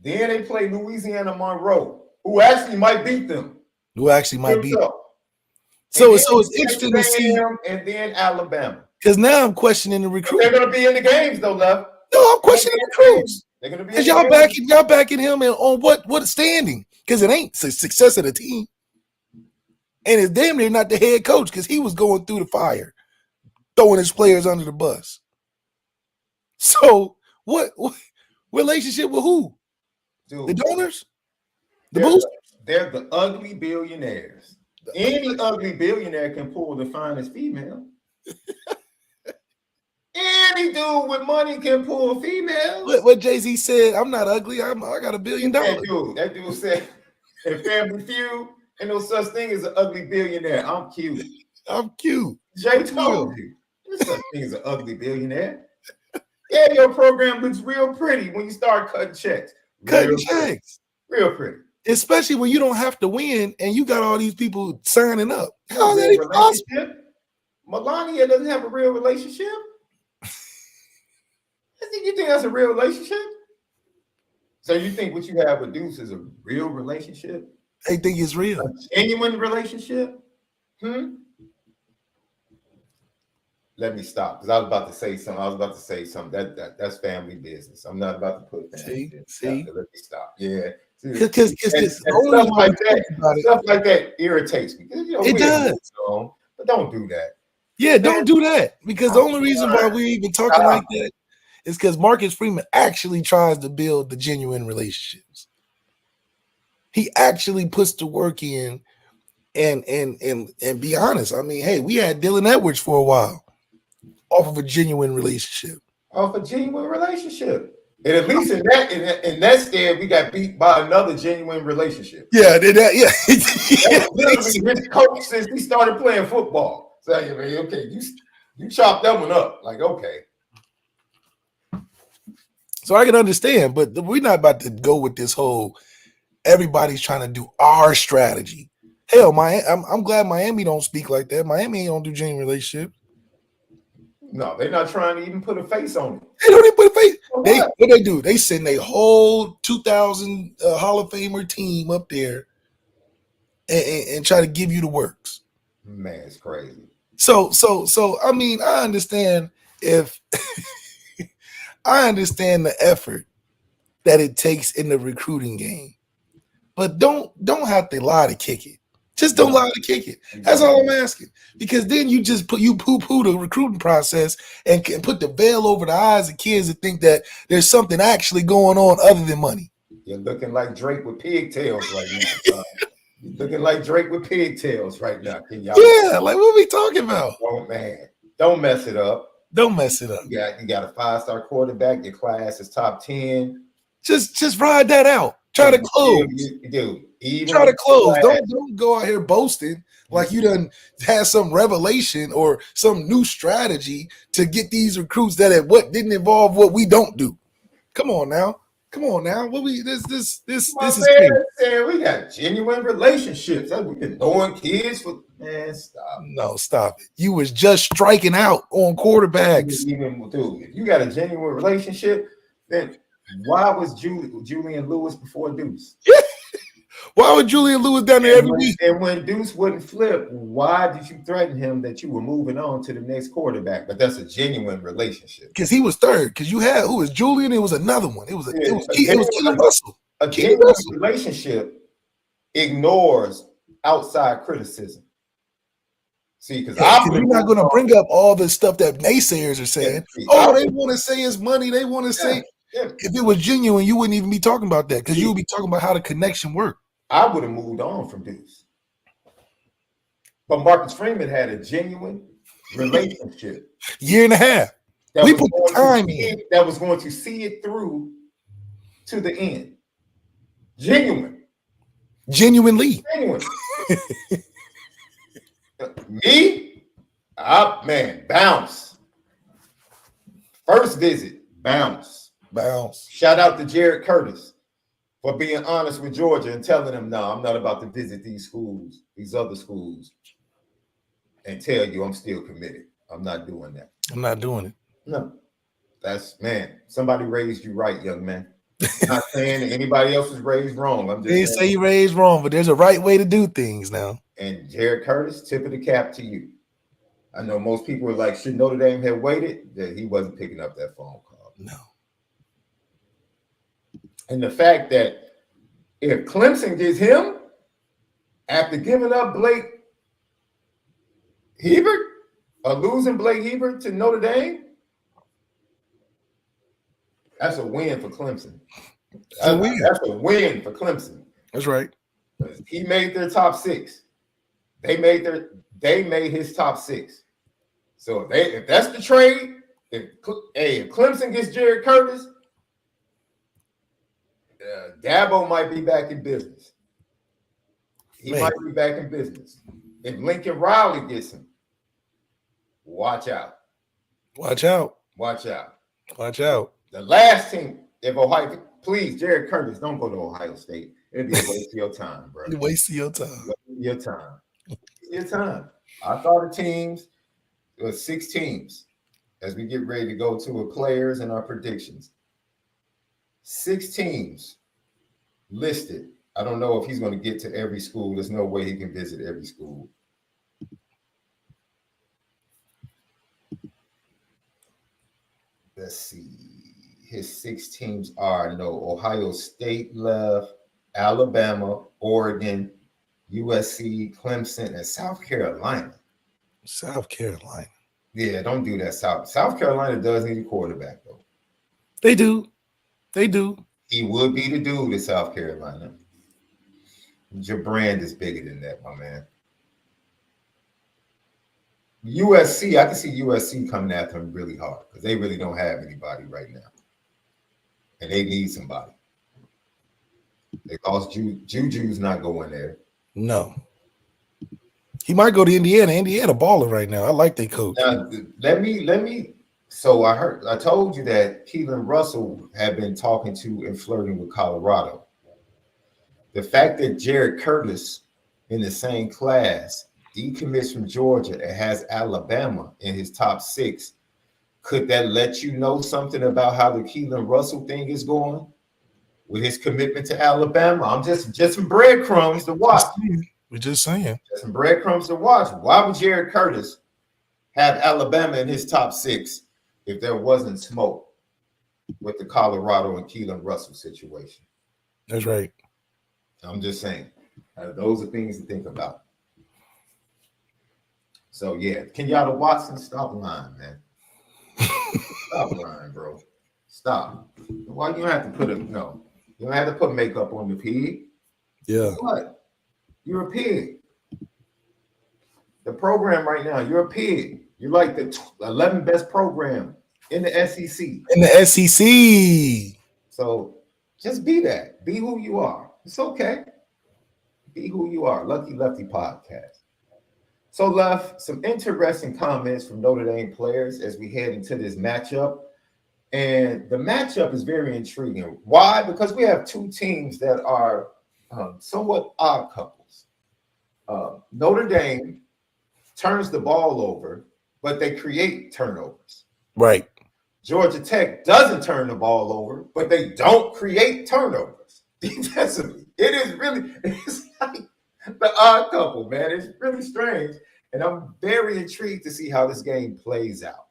then they play Louisiana Monroe, who actually might beat them. So it's interesting to see. And then Alabama. Because now I'm questioning the recruit. They're going to be in the games, though, Left. No, I'm questioning the recruits. They're going to be. Because y'all backing him on what standing? Because it ain't the success of the team, and it's damn near not the head coach because he was going through the fire, throwing his players under the bus. So what relationship with who? Dude, the donors, the boosters. They're the ugly billionaires. Any ugly billionaire can pull the finest female. Any dude with money can pull females. What Jay-Z said, I'm not ugly. I got $1 billion. That dude said, in Family Feud, ain't no such thing as an ugly billionaire. I'm cute. Jay told you. There's such thing as an ugly billionaire. Yeah, your program looks real pretty when you start cutting checks. Real pretty. Especially when you don't have to win and you got all these people signing up. How is that even possible? Melania doesn't have a real relationship. You think that's a real relationship? So you think what you have with Deuce is a real relationship? They think it's real. A genuine relationship? Let me stop because I was about to say something. That's family business. I'm not about to put family business. Let me stop. Yeah. Because stuff like that irritates me. It does. But don't do that. Yeah, don't do that. Because the only reason why we're even talking like that is because Marcus Freeman actually tries to build the genuine relationships. He actually puts the work in and be honest. I mean, hey, we had Dylan Edwards for a while off of a genuine relationship. Off a genuine relationship. And at least in that stead, we got beat by another genuine relationship. Yeah, His coach since he started playing football. So okay, you chopped that one up. Like, okay. So I can understand, but we're not about to go with this whole everybody's trying to do our strategy. Hell, I'm glad Miami don't speak like that. Miami don't do genuine relationships. No, they're not trying to even put a face on it. They don't even put a face. What they do? They send a whole 2000 Hall of Famer team up there and try to give you the works. Man, it's crazy. So I mean, I understand if I understand the effort that it takes in the recruiting game, but don't have to lie to kick it. Just don't lie to kick it. That's all I'm asking. Because then you just poo-poo the recruiting process and can put the veil over the eyes of kids that think that there's something actually going on other than money. You're looking like Drake with pigtails right now. You're looking like Drake with pigtails right now. Yeah, like what are we talking about? Oh man, don't mess it up. Don't mess it up. You got a 5-star quarterback. Your class is top 10. Just ride that out. Try to close. Try to close. Don't go out here boasting like you done had some revelation or some new strategy to get these recruits that didn't involve what we don't do. Come on now. What this is saying we got genuine relationships. We've been throwing kids for stop. No, stop it. You was just striking out on quarterbacks. If you got a genuine relationship, then why was Julian Lewis before Deuce? Why would Julian Lewis down there every week? And when Deuce wouldn't flip, why did you threaten him that you were moving on to the next quarterback? But that's a genuine relationship. Because he was third. Because you had who was Julian? It was another one. It was Keelan Russell. A genuine relationship ignores outside criticism. See, because you're not going to bring up all the stuff that naysayers are saying. They want to say it's money. They want to say. Yeah. If it was genuine, you wouldn't even be talking about that because you would be talking about how the connection worked. I would have moved on from Deuce. But Marcus Freeman had a genuine relationship. Year and a half. We put the time in. That was going to see it through to the end. Genuinely. Me? Bounce. First visit, bounce. Shout out to Jared Curtis for being honest with Georgia and telling them, no, I'm not about to visit these schools, these other schools, and tell you I'm still committed. I'm not doing that. I'm not doing it. No. Somebody raised you right, young man. I'm not saying that anybody else was raised wrong. I'm just saying say you raised wrong, but there's a right way to do things now. And Jared Curtis, tip of the cap to you. I know most people were like, should Notre Dame have waited? That he wasn't picking up that phone call. No. And the fact that if Clemson gets him after giving up Blake Hebert or losing Blake Hebert to Notre Dame, that's a win for Clemson. That's a win for Clemson. That's right. He made their top 6. They made his top 6. So if that's the trade, if Clemson gets Jared Curtis, Dabo might be back in business. He might be back in business. If Lincoln Riley gets him, watch out. Watch out. Watch out. Watch out. The last team, if Ohio, please, Jared Curtis, don't go to Ohio State. It'd be a waste of your time, bro. Waste of your time. Your time. Your time. I thought the teams, it was 6 teams as we get ready to go to our players and our predictions. 6 teams listed. I don't know if he's going to get to every school. There's no way he can visit every school. Let's see. His 6 teams are Ohio State left, Alabama, Oregon, USC, Clemson, and South Carolina. South Carolina. Yeah, don't do that. South Carolina does need a quarterback, though. They do. He would be the dude in South Carolina. Your brand is bigger than that, my man. USC, I can see USC coming after him really hard because they really don't have anybody right now. And they need somebody. They lost Juju's not going there. No. He might go to Indiana. Indiana baller right now. I like their coach. Now, let me. So I told you that Keelan Russell had been talking to and flirting with Colorado. The fact that Jared Curtis in the same class decommits from Georgia and has Alabama in his top 6, could that let you know something about how the Keelan Russell thing is going with his commitment to Alabama? I'm just some breadcrumbs to watch. We're just saying. Just some breadcrumbs to watch. Why would Jared Curtis have Alabama in his top 6 if there wasn't smoke with the Colorado and Keelan Russell situation? That's right. I'm just saying. Those are things to think about. So, yeah. Kenyatta Watson, stop lying, man. Stop lying, bro. Stop. Why you don't have to put you don't have to put makeup on the pig. Yeah. What? You're a pig. The program right now, you're a pig. You're like the 11th best program in the SEC. In the SEC. So just be that. Be who you are. It's okay. Be who you are. Lucky Lefty podcast. So, Left, some interesting comments from Notre Dame players as we head into this matchup. And the matchup is very intriguing. Why? Because we have two teams that are somewhat odd couples. Notre Dame turns the ball over, but they create turnovers. Right. Georgia Tech doesn't turn the ball over, but they don't create turnovers defensively. It's like the odd couple, man. It's really strange. And I'm very intrigued to see how this game plays out.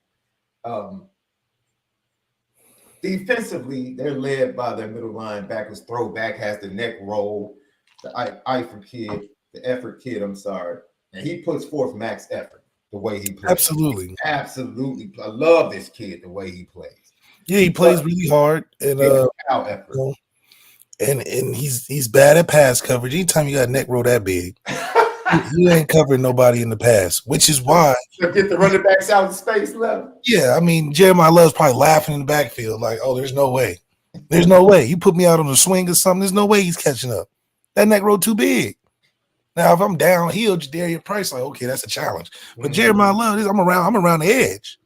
Defensively, they're led by their middle linebackers. Throwback has the neck roll, the effort kid, I'm sorry. And he puts forth max effort the way he plays. Absolutely. Absolutely. I love this kid, the way he plays. Yeah, he plays really hard. And and he's bad at pass coverage. Anytime you got a neck roll that big, you ain't covering nobody in the pass, which is why get the running backs out of space left. Yeah, I mean, Jeremiah Love's probably laughing in the backfield, like, oh, there's no way. There's no way. You put me out on a swing or something, there's no way he's catching up. That neck roll too big. Now, if I'm downhill, Jadarian Price, like, okay, that's a challenge. But Jeremiah Love, I'm around the edge.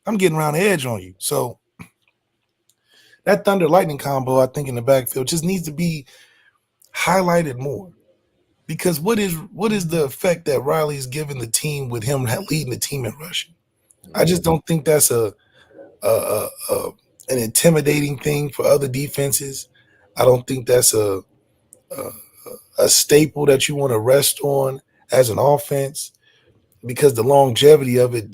I'm getting around the edge on you. So that Thunder Lightning combo, I think, in the backfield just needs to be highlighted more. Because what is the effect that Riley's giving the team with him leading the team in rushing? I just don't think that's an intimidating thing for other defenses. I don't think that's a staple that you want to rest on as an offense, because the longevity of it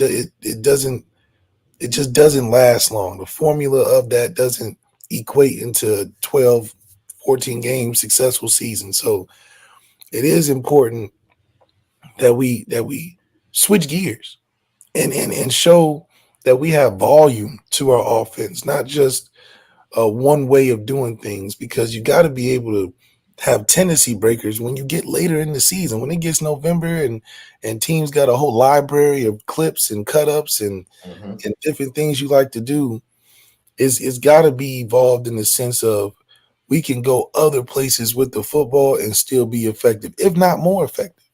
just doesn't last long. The formula of that doesn't equate into 12, 14 game successful season. So it is important that we switch gears and show that we have volume to our offense, not just one way of doing things, because you got to be able to have tendency breakers when you get later in the season. When it gets November and teams got a whole library of clips and cut-ups and different things you like to do, it's got to be evolved in the sense of we can go other places with the football and still be effective, if not more effective.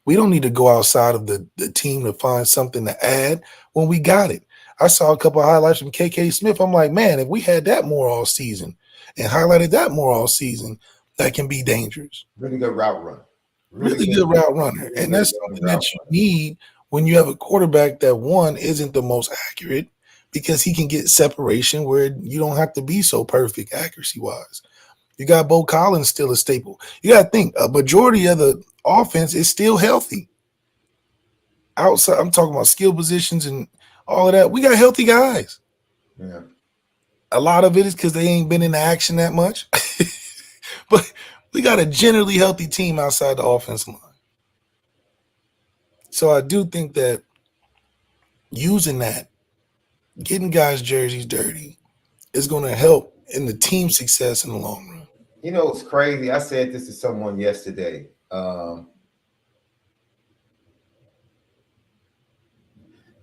We don't need to go outside of the team to find something to add when we got it. I saw a couple of highlights from KK Smith. I'm like, man, if we had that more all season and highlighted that more all season, that can be dangerous. Really good route runner. Really good route runner. And that's something that you need when you have a quarterback that, one, isn't the most accurate, because he can get separation where you don't have to be so perfect accuracy-wise. You got Bo Collins still a staple. You got to think, a majority of the offense is still healthy. Outside, I'm talking about skill positions and all of that. We got healthy guys. Yeah. A lot of it is because they ain't been in action that much. But we got a generally healthy team outside the offensive line. So I do think that using that, getting guys' jerseys dirty, is going to help in the team success in the long run. You know, it's crazy. I said this to someone yesterday.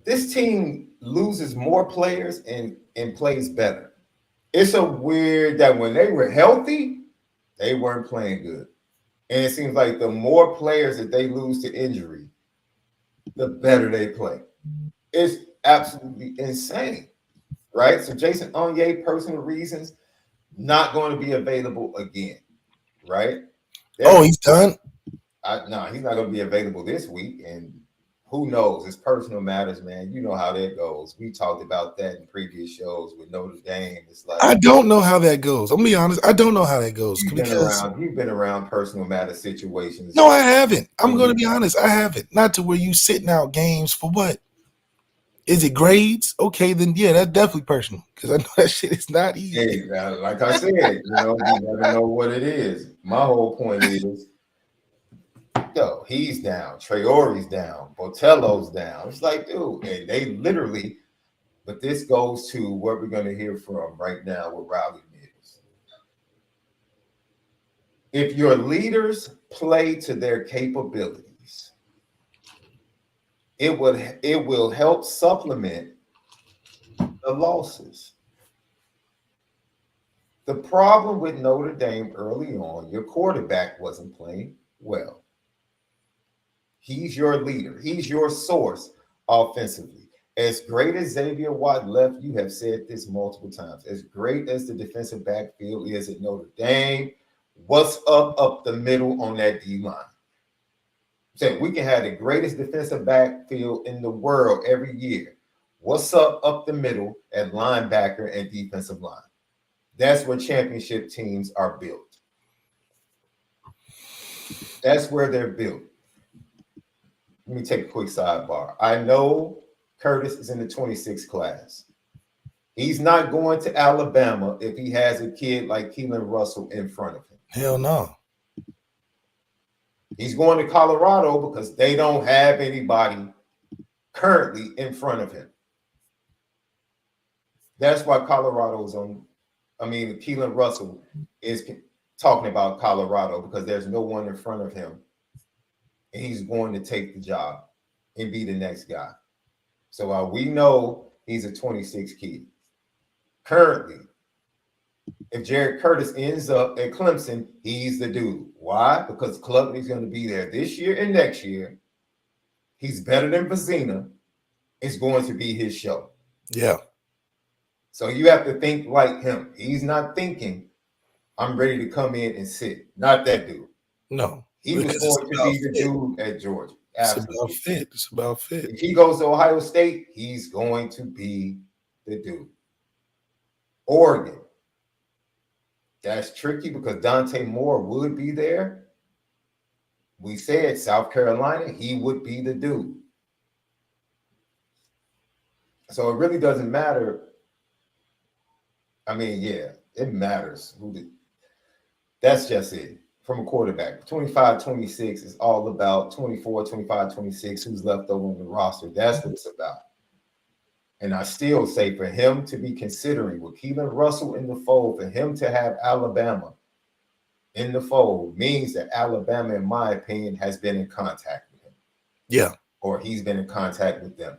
This team loses more players and plays better. It's a weird that when they were healthy, they weren't playing good. And it seems like the more players that they lose to injury, the better they play. It's absolutely insane, right? So Jason Onye, personal reasons, not going to be available again, right? He's done? No, he's not going to be available this week. And who knows? It's personal matters, man. You know how that goes. We talked about that in previous shows with Notre Dame. It's like, I don't know how that goes. I'm gonna be honest. I don't know how that goes. You've been around personal matter situations. No, I haven't. I'm going to be honest. I haven't. Not to where you sitting out games for what? Is it grades? Okay, then yeah, that's definitely personal, because I know that shit is not easy. Hey, like I said, you never know what it is. My whole point is, yo, he's down, Traore's down, Botello's down. It's like, dude, and they literally, but this goes to what we're going to hear from right now with Riley Mills. If your leaders play to their capabilities, it will help supplement the losses. The problem with Notre Dame early on, your quarterback wasn't playing well. He's your leader. He's your source offensively. As great as Xavier Watt left, you have said this multiple times, as great as the defensive backfield is at Notre Dame, what's up the middle on that D-line? So we can have the greatest defensive backfield in the world every year. What's up the middle at linebacker and defensive line? That's where championship teams are built. That's where they're built. Let me take a quick sidebar. I know Curtis is in the 26th class. He's not going to Alabama if he has a kid like Keelan Russell in front of him. Hell no. He's going to Colorado because they don't have anybody currently in front of him. That's why Keelan Russell is talking about Colorado because there's no one in front of him. And he's going to take the job and be the next guy. So we know he's a 26 kid. Currently, if Jared Curtis ends up at Clemson, he's the dude. Why? Because Klubnik's going to be there this year and next year. He's better than Vizina. It's going to be his show. Yeah. So you have to think like him. He's not thinking, I'm ready to come in and sit. Not that dude. No. He was going to be the dude at Georgia. Absolutely. It's about fit. If he goes to Ohio State, he's going to be the dude. Oregon. That's tricky because Dante Moore would be there. We said South Carolina, he would be the dude. So it really doesn't matter. I mean, yeah, it matters. That's just it. From a quarterback, 25-26 is all about 24, 25, 26, who's left over on the roster. That's what it's about. And I still say for him to be considering with Keelan Russell in the fold, for him to have Alabama in the fold means that Alabama, in my opinion, has been in contact with him. Yeah. Or he's been in contact with them.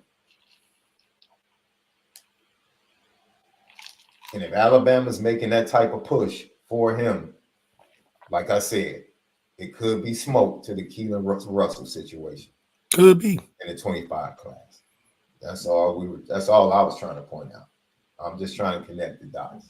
And if Alabama's making that type of push for him, like I said, it could be smoke to the Keelan Russell situation. Could be. In the 25 class. That's all I was trying to point out. I'm just trying to connect the dots.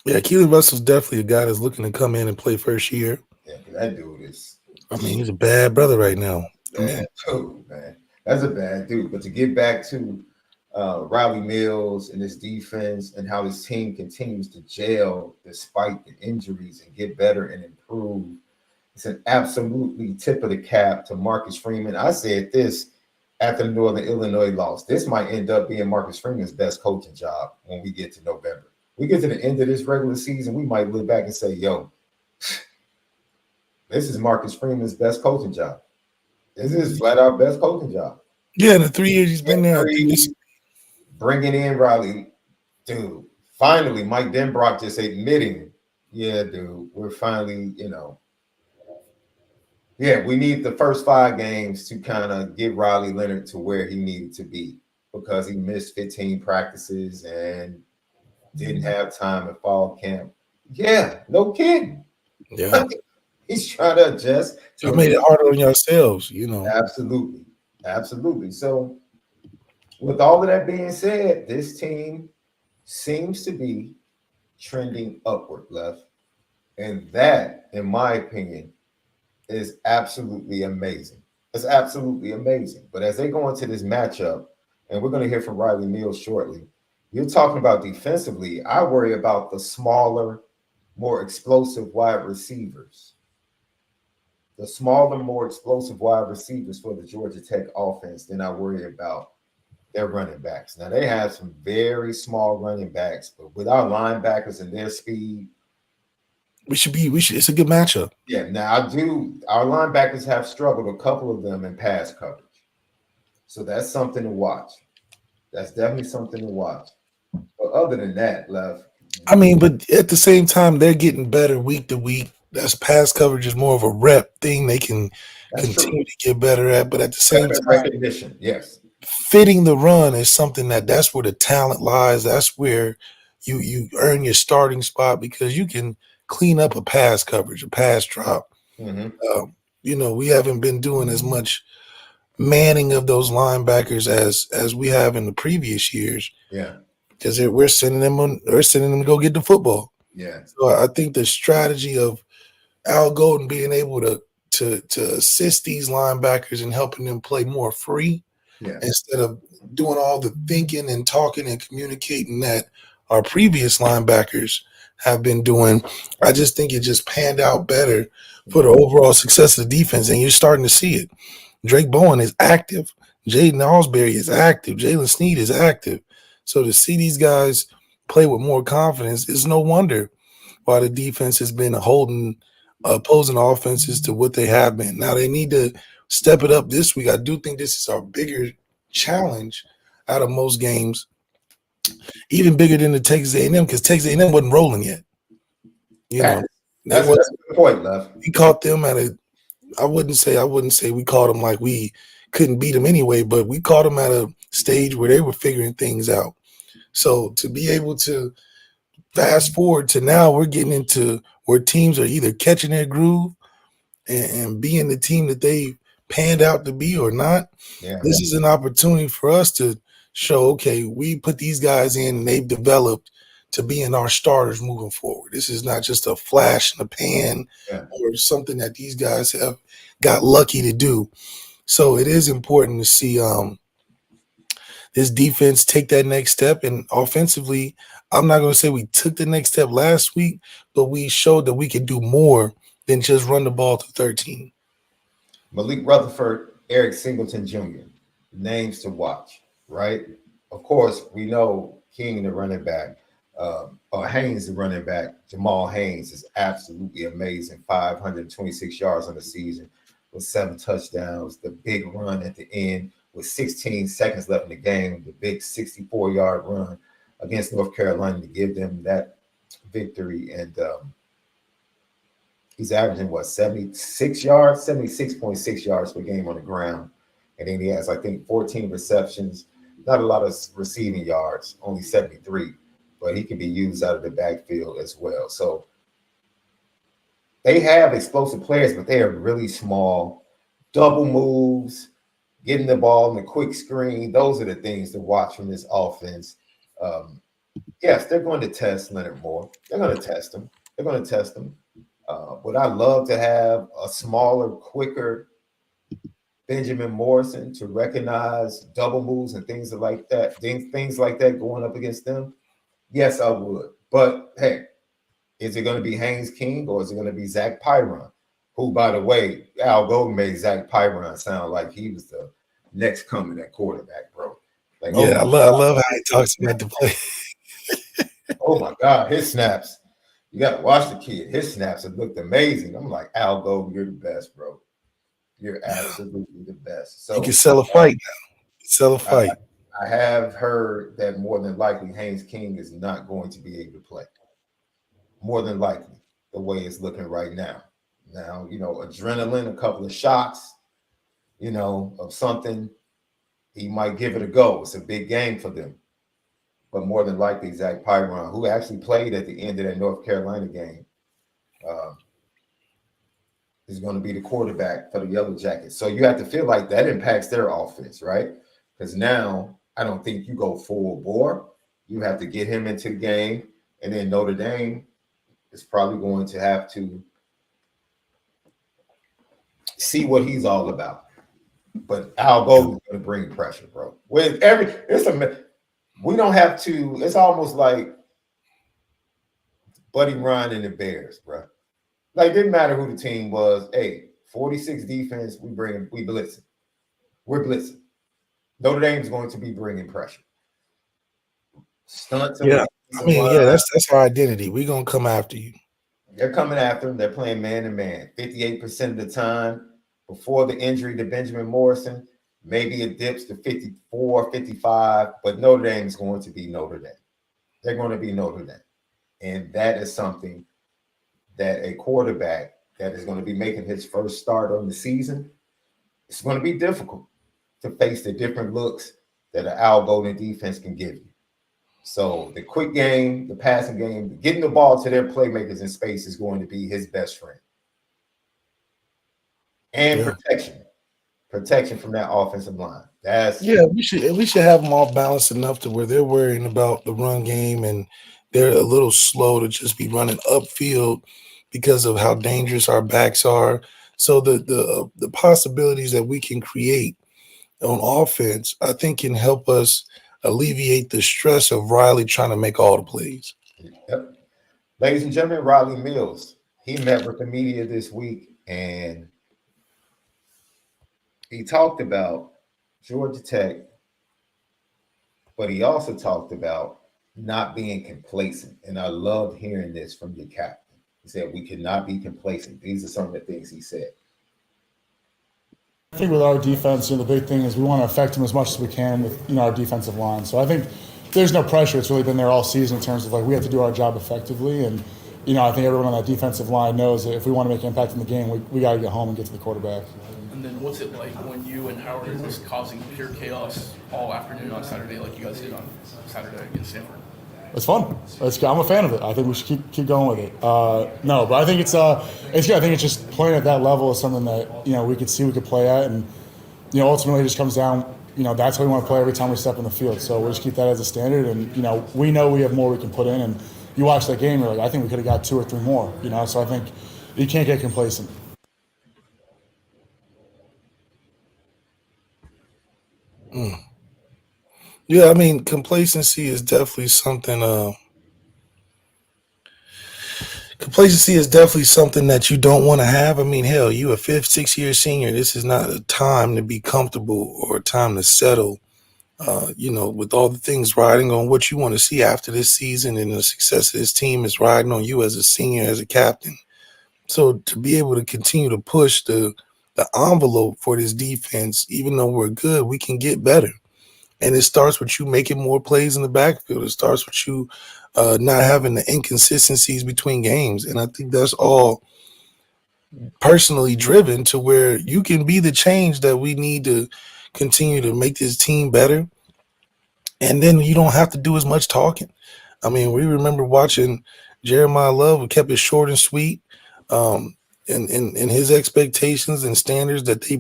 Yeah, Keelan Russell's definitely a guy that's looking to come in and play first year. Yeah, that dude is. I mean, he's a bad brother right now. Bad dude, man. That's a bad dude. But to get back to Riley Mills and his defense and how his team continues to gel despite the injuries and get better and improve. It's an absolutely tip of the cap to Marcus Freeman. I said this after the Northern Illinois loss. This might end up being Marcus Freeman's best coaching job when we get to November. We get to the end of this regular season, we might look back and say, yo, this is Marcus Freeman's best coaching job. This is flat out best coaching job. Yeah, in the 3 years he's been there. Bringing in Riley, dude. Finally, Mike Denbrock just admitting, yeah, dude, we're finally, we need the first 5 games to kind of get Riley Leonard to where he needed to be because he missed 15 practices and didn't have time at fall camp. Yeah, no kidding. Yeah. He's trying to adjust. You made it harder on yourselves, Absolutely. Absolutely. So, with all of that being said, this team seems to be trending upward, Left. And that, in my opinion, is absolutely amazing. It's absolutely amazing. But as they go into this matchup, and we're going to hear from Riley Mills shortly, you're talking about defensively. I worry about the smaller, more explosive wide receivers. The smaller, more explosive wide receivers for the Georgia Tech offense than I worry about their running backs. Now, they have some very small running backs, but with our linebackers and their speed, it's a good matchup. Yeah, now our linebackers have struggled, a couple of them, in pass coverage. So that's something to watch. That's definitely something to watch. But other than that, Left. I mean, but at the same time, they're getting better week to week. That's pass coverage is more of a rep thing. They can continue to get better at. But at the same time, recognition, yes. Fitting the run is something that's where the talent lies. That's where you earn your starting spot, because you can clean up a pass coverage, a pass drop. We haven't been doing as much manning of those linebackers as we have in the previous years. Yeah, because we're sending them to go get the football. Yeah. So I think the strategy of Al Golden being able to assist these linebackers and helping them play more free, instead of doing all the thinking and talking and communicating that our previous linebackers have been doing, I just think it just panned out better for the overall success of the defense. And you're starting to see it. Drake Bowen is active. Jaden Alsbury is active. Jalen Sneed is active. So to see these guys play with more confidence is no wonder why the defense has been holding opposing offenses to what they have been. Now they need to step it up this week. I do think this is our bigger challenge out of most games, even bigger than the Texas A&M, because Texas A&M wasn't rolling yet. That's the point, Left. We caught them at a. I wouldn't say we caught them like we couldn't beat them anyway, but we caught them at a stage where they were figuring things out. So to be able to fast forward to now, we're getting into where teams are either catching their groove and being the team that they panned out to be or not. Yeah. This is an opportunity for us to show, okay, we put these guys in and they've developed to being our starters moving forward. This is not just a flash in the pan or something that these guys have got lucky to do. So it is important to see this defense take that next step. And offensively, I'm not going to say we took the next step last week, but we showed that we could do more than just run the ball to 13. Malik Rutherford, Eric Singleton Jr., names to watch, right? Of course, we know King, the running back, or Haynes, the running back, Jamal Haynes is absolutely amazing. 526 yards on the season with 7 touchdowns. The big run at the end with 16 seconds left in the game, the big 64-yard run against North Carolina to give them that victory. And he's averaging, 76 yards, 76.6 yards per game on the ground. And then he has, I think, 14 receptions. Not a lot of receiving yards, only 73. But he can be used out of the backfield as well. So they have explosive players, but they are really small. Double moves, getting the ball in the quick screen. Those are the things to watch from this offense. Yes, they're going to test Leonard Moore. They're going to test him. Would I love to have a smaller, quicker Benjamin Morrison to recognize double moves and things like that going up against them? Yes, I would. But hey, is it going to be Haynes King or is it going to be Zach Pyron? Who, by the way, Al Golden made Zach Pyron sound like he was the next coming at quarterback, bro. Like, I love how he talks about the play. Oh my God, his snaps. You got to watch the kid. His snaps have looked amazing. I'm like, Al Golden, you're the best, bro. You're absolutely the best. So you can sell a fight now. Sell a fight. I have heard that more than likely Haynes King is not going to be able to play. More than likely, the way it's looking right now. Now, adrenaline, a couple of shots, of something, he might give it a go. It's a big game for them. But more than likely, Zach Pyron, who actually played at the end of that North Carolina game, is going to be the quarterback for the Yellow Jackets. So you have to feel like that impacts their offense, right? Because now I don't think you go full bore. You have to get him into the game. And then Notre Dame is probably going to have to see what he's all about. But Al Golden is going to bring pressure, bro. We don't have to. It's almost like Buddy Ryan and the Bears, bro. Like, it didn't matter who the team was. Hey, 46 defense, we blitzing. We're blitzing. Notre Dame's going to be bringing pressure. Stunts. That's our identity. We're going to come after you. They're coming after him. They're playing man-to-man. 58% of the time before the injury to Benjamin Morrison, maybe it dips to 54, 55, but Notre Dame is going to be Notre Dame. They're going to be Notre Dame. And that is something that a quarterback that is going to be making his first start on the season it's going to be difficult to face the different looks that an Al Golden defense can give you. So the quick game, the passing game, getting the ball to their playmakers in space is going to be his best friend. And protection from that offensive line. We should have them all balanced enough to where they're worrying about the run game and they're a little slow to just be running upfield because of how dangerous our backs are. So the possibilities that we can create on offense, I think, can help us alleviate the stress of Riley trying to make all the plays. Yep. Ladies and gentlemen, Riley Mills, he met with the media this week and he talked about Georgia Tech, but he also talked about not being complacent. And I loved hearing this from your captain. He said, we cannot be complacent. These are some of the things he said. I think with our defense, the big thing is we want to affect them as much as we can with our defensive line. So I think there's no pressure. It's really been there all season in terms of we have to do our job effectively. And I think everyone on that defensive line knows that if we want to make an impact in the game, we got to get home and get to the quarterback. And then what's it like when you and Howard are just causing pure chaos all afternoon on Saturday like you guys did on Saturday against Stanford? It's fun. I'm a fan of it. I think we should keep going with it. No, but I think it's good. I think it's just playing at that level is something that we could see we could play at, and ultimately it just comes down. That's how we want to play every time we step in the field. So we'll just keep that as a standard, and we know we have more we can put in. And you watch that game, you're like, I think we could have got 2 or 3 more. So I think you can't get complacent. Yeah, I mean, complacency is definitely something. Complacency is definitely something that you don't want to have. I mean, hell, you a 5th, 6th-year senior. This is not a time to be comfortable or a time to settle. With all the things riding on what you want to see after this season, and the success of this team is riding on you as a senior, as a captain. So to be able to continue to push the envelope for this defense, even though we're good, we can get better. And it starts with you making more plays in the backfield. It starts with you not having the inconsistencies between games. And I think that's all personally driven to where you can be the change that we need to continue to make this team better. And then you don't have to do as much talking. I mean, we remember watching Jeremiah Love, who kept it short and sweet, and his expectations and standards that they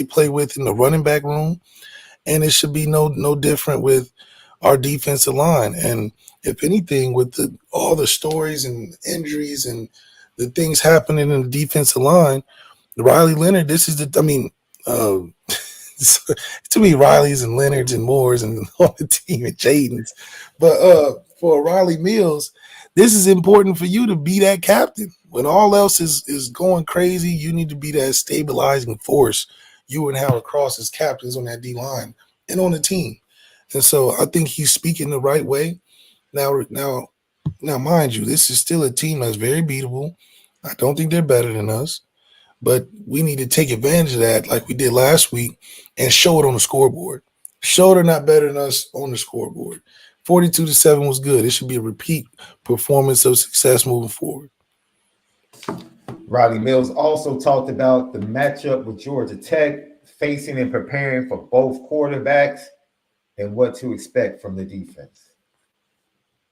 play with in the running back room. And it should be no different with our defensive line. And if anything, with all the stories and injuries and the things happening in the defensive line, Riley Leonard, too many Rileys and Leonards and Moores and on the team and Jadens. But for Riley Mills, this is important for you to be that captain. When all else is going crazy, you need to be that stabilizing force. You and Howard Cross as captains on that D-line and on the team. And so I think he's speaking the right way. Now, mind you, this is still a team that's very beatable. I don't think they're better than us, but we need to take advantage of that like we did last week and show it on the scoreboard. Show they're not better than us on the scoreboard. 42-7 was good. It should be a repeat performance of success moving forward. Riley Mills also talked about the matchup with Georgia Tech, facing and preparing for both quarterbacks and what to expect from the defense.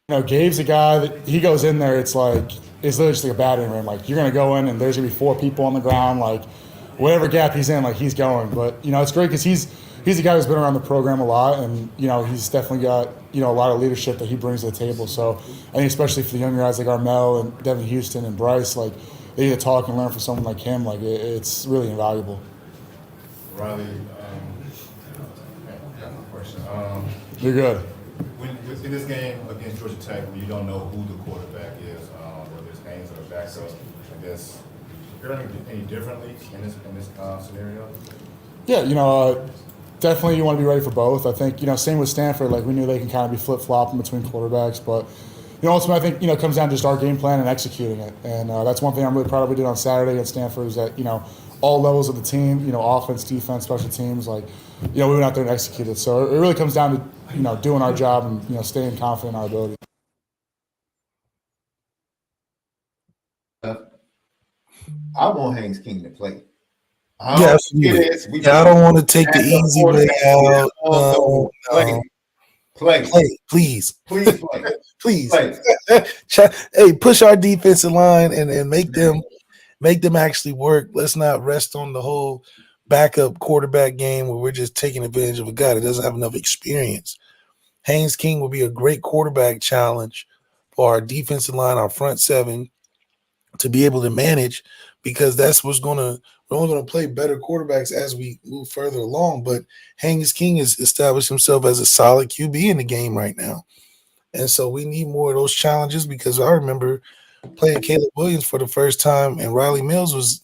Gabe's a guy that he goes in there, it's literally just like a battering ram. You're going to go in and there's going to be 4 people on the ground. Whatever gap he's in, he's going. But, it's great because he's a guy who's been around the program a lot, and, he's definitely got, a lot of leadership that he brings to the table. So I think especially for the younger guys like Armel and Devin Houston and Bryce, they need to talk and learn from someone like him. It's really invaluable. Riley, I got a question. You're good. In this game against Georgia Tech, when you don't know who the quarterback is, whether it's Haynes or the backup, I guess, you're going to any differently in this scenario? Yeah, definitely you want to be ready for both. I think, same with Stanford. We knew they can kind of be flip-flopping between quarterbacks, but ultimately, I think, it comes down to just our game plan and executing it. And that's one thing I'm really proud of we did on Saturday against Stanford is that, all levels of the team, offense, defense, special teams, we went out there and executed. So it really comes down to, doing our job and, staying confident in our ability. I want Haynes King to play. Yes, I don't want to take the easy way out. No, play, please, please. Hey, push our defensive line and make them actually work. Let's not rest on the whole backup quarterback game where we're just taking advantage of a guy that doesn't have enough experience. Haynes King will be a great quarterback challenge for our defensive line, our front seven, to be able to manage, because that's what's we're only going to play better quarterbacks as we move further along. But Haynes King has established himself as a solid QB in the game right now. And so we need more of those challenges, because I remember playing Caleb Williams for the first time, and Riley Mills was,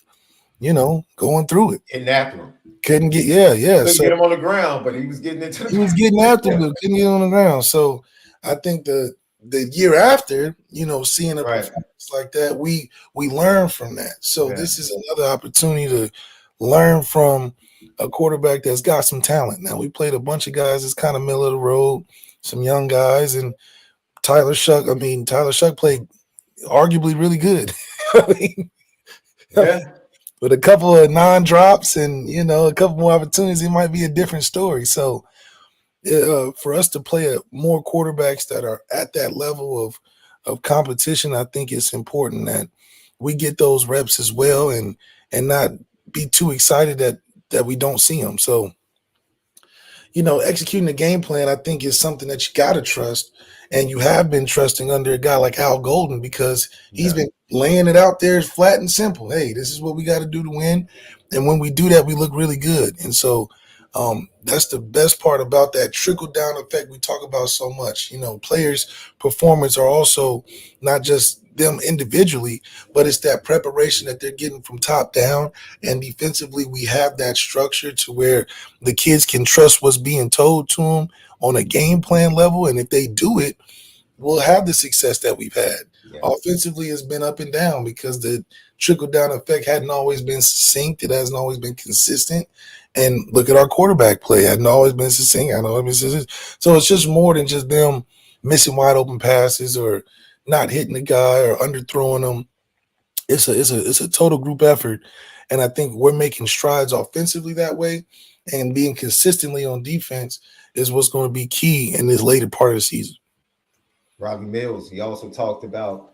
going through it. Hitting after him. Couldn't get, Couldn't get him on the ground, but he was getting into the He was getting after him, but couldn't get on the ground. So I think the year after, seeing a performance like that, we learn from that. So this is another opportunity to learn from a quarterback that's got some talent. Now, we played a bunch of guys that's kind of middle of the road, some young guys, and Tyler Shuck played arguably really good. With a couple of non-drops and, a couple more opportunities, it might be a different story. So for us to play more quarterbacks that are at that level of competition, I think it's important that we get those reps as well and not be too excited that we don't see them. So, executing the game plan, I think, is something that you got to trust. And you have been trusting under a guy like Al Golden, because he's been laying it out there flat and simple. Hey, this is what we got to do to win. And when we do that, we look really good. And so that's the best part about that trickle-down effect we talk about so much. Players' performance are also not just them individually, but it's that preparation that they're getting from top down. And defensively, we have that structure to where the kids can trust what's being told to them on a game plan level. And if they do it, we'll have the success that we've had. Yeah. Offensively, it's been up and down because the trickle-down effect hadn't always been succinct. It hasn't always been consistent. And look at our quarterback play. It hadn't always been succinct. So it's just more than just them missing wide open passes or not hitting the guy or underthrowing them. It's a total group effort. And I think we're making strides offensively that way, and being consistently on defense is what's going to be key in this later part of the season. Robbie Mills, he also talked about,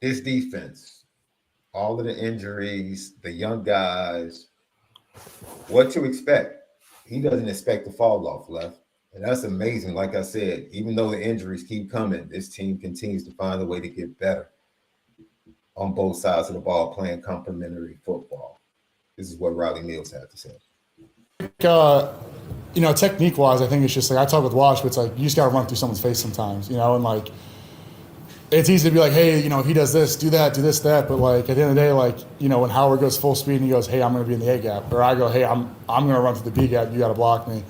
his defense, all of the injuries, the young guys, what to expect. He doesn't expect to fall off, Left. And that's amazing. Like I said, even though the injuries keep coming, this team continues to find a way to get better on both sides of the ball, playing complementary football. This is what Riley Mills had to say. Technique-wise, I think it's just like, I talk with Wash, but it's like, you just got to run through someone's face sometimes, and like, it's easy to be like, hey, if he does this, do that, do this, that. But like, at the end of the day, like, when Howard goes full speed and he goes, hey, I'm going to be in the A gap, or I go, hey, I'm going to run through the B gap, you got to block me.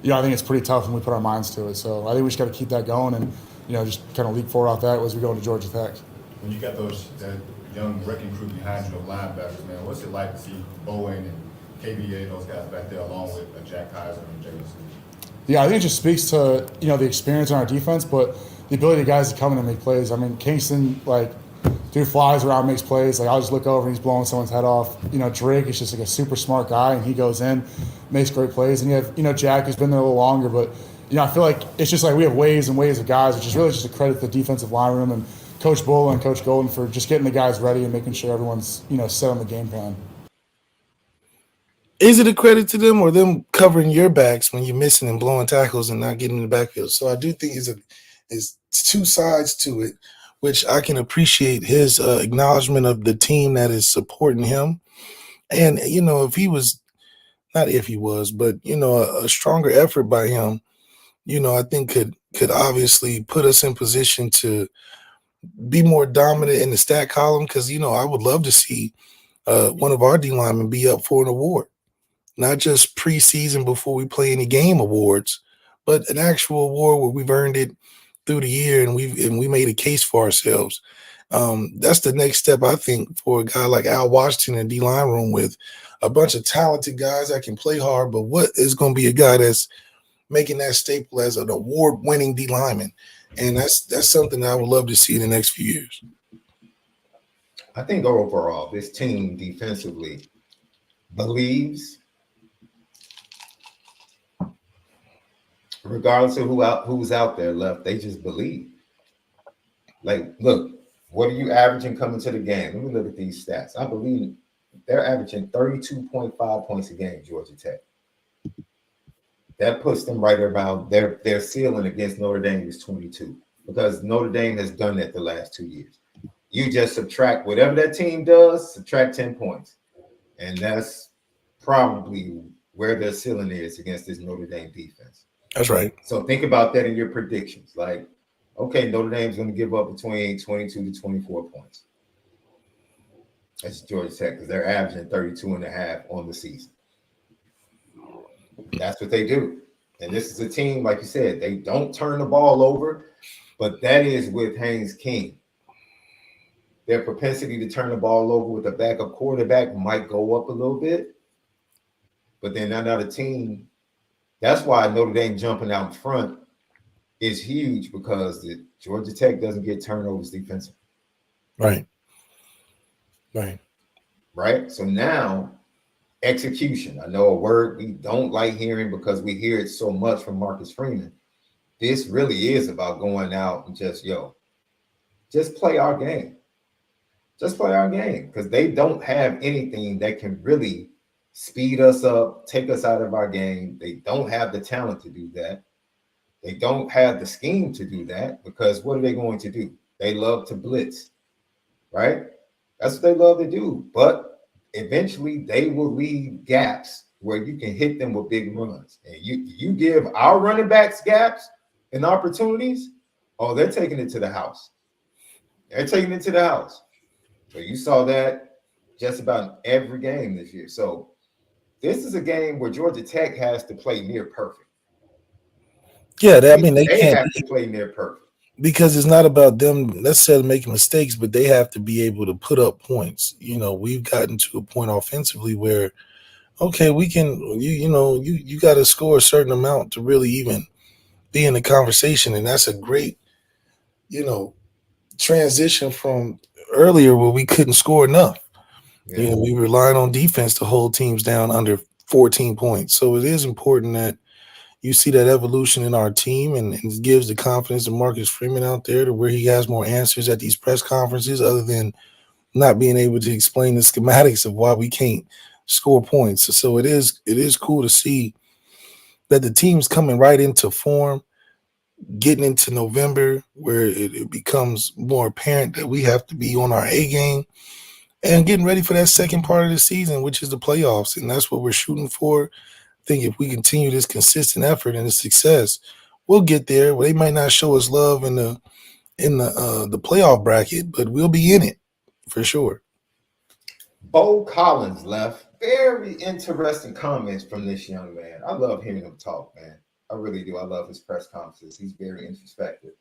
I think it's pretty tough when we put our minds to it. So I think we just got to keep that going and, just kind of leap forward off that as we go into Georgia Tech. When you got that young wrecking crew behind you, the linebackers, man, what's it like to see Bowen and KBA, those guys back there, along with Jack Kaiser and Jameson? Yeah, I think it just speaks to, the experience on our defense, but the ability of guys to come in and make plays. I mean, Kingston, dude flies around, makes plays. I'll just look over and he's blowing someone's head off. Drake is just a super smart guy, and he goes in, makes great plays. And you have, Jack, who's been there a little longer, but, I feel like it's just like we have waves and waves of guys, which is really just a credit to the defensive line room and Coach Bull and Coach Golden for just getting the guys ready and making sure everyone's, set on the game plan. Is it a credit to them or them covering your backs when you're missing and blowing tackles and not getting in the backfield? So I do think it's two sides to it, which I can appreciate his acknowledgement of the team that is supporting him. And, but a stronger effort by him, I think could obviously put us in position to be more dominant in the stat column. Cause, I would love to see one of our D linemen be up for an award, not just preseason before we play any game awards, but an actual award where we've earned it through the year and we made a case for ourselves. That's the next step, I think, for a guy like Al Washington in the D-line room with a bunch of talented guys that can play hard, but what is going to be a guy that's making that staple as an award-winning D lineman? And that's something that I would love to see in the next few years. I think overall, this team defensively believes, regardless of who's out there left, they just believe. Like, look, what are you averaging coming to the game? Let me look at these stats. I believe they're averaging 32.5 points a game, Georgia Tech. That puts them right around their ceiling against Notre Dame is 22, because Notre Dame has done that the last 2 years. You just subtract whatever that team does, subtract 10 points. And that's probably where their ceiling is against this Notre Dame defense. That's right. So think about that in your predictions. Like, okay, Notre Dame's going to give up between 22 to 24 points. That's Georgia Tech, because they're averaging 32.5 on the season. That's what they do. And this is a team, like you said, they don't turn the ball over, but that is with Haynes King. Their propensity to turn the ball over with a backup quarterback might go up a little bit, but then another team. That's why Notre Dame jumping out in front is huge, because the Georgia Tech doesn't get turnovers defensively. Right. So now, execution. I know a word we don't like hearing because we hear it so much from Marcus Freeman. This really is about going out and just play our game. Just play our game, because they don't have anything that can really speed us up, take us out of our game. They don't have the talent to do that. They don't have the scheme to do that, because what are they going to do? They love to blitz, right? That's what they love to do. But eventually they will leave gaps where you can hit them with big runs. And you give our running backs gaps and opportunities, oh, they're taking it to the house. They're taking it to the house. So you saw that just about every game this year. So this is a game where Georgia Tech has to play near perfect. Yeah, they can't have to play near perfect, because it's not about them necessarily making mistakes, but they have to be able to put up points. We've gotten to a point offensively where, okay, we can. You got to score a certain amount to really even be in the conversation, and that's a great, transition from earlier where we couldn't score enough. Yeah. We relied on defense to hold teams down under 14 points. So it is important that you see that evolution in our team, and it gives the confidence to Marcus Freeman out there to where he has more answers at these press conferences, other than not being able to explain the schematics of why we can't score points. So it is cool to see that the team's coming right into form, getting into November, where it becomes more apparent that we have to be on our A game and getting ready for that second part of the season, which is the playoffs. And that's what we're shooting for. I think if we continue this consistent effort and the success, we'll get there. Well, they might not show us love in the playoff bracket, but we'll be in it for sure. Bo Collins left. Very interesting comments from this young man. I love hearing him talk, man. I really do. I love his press conferences. He's very introspective.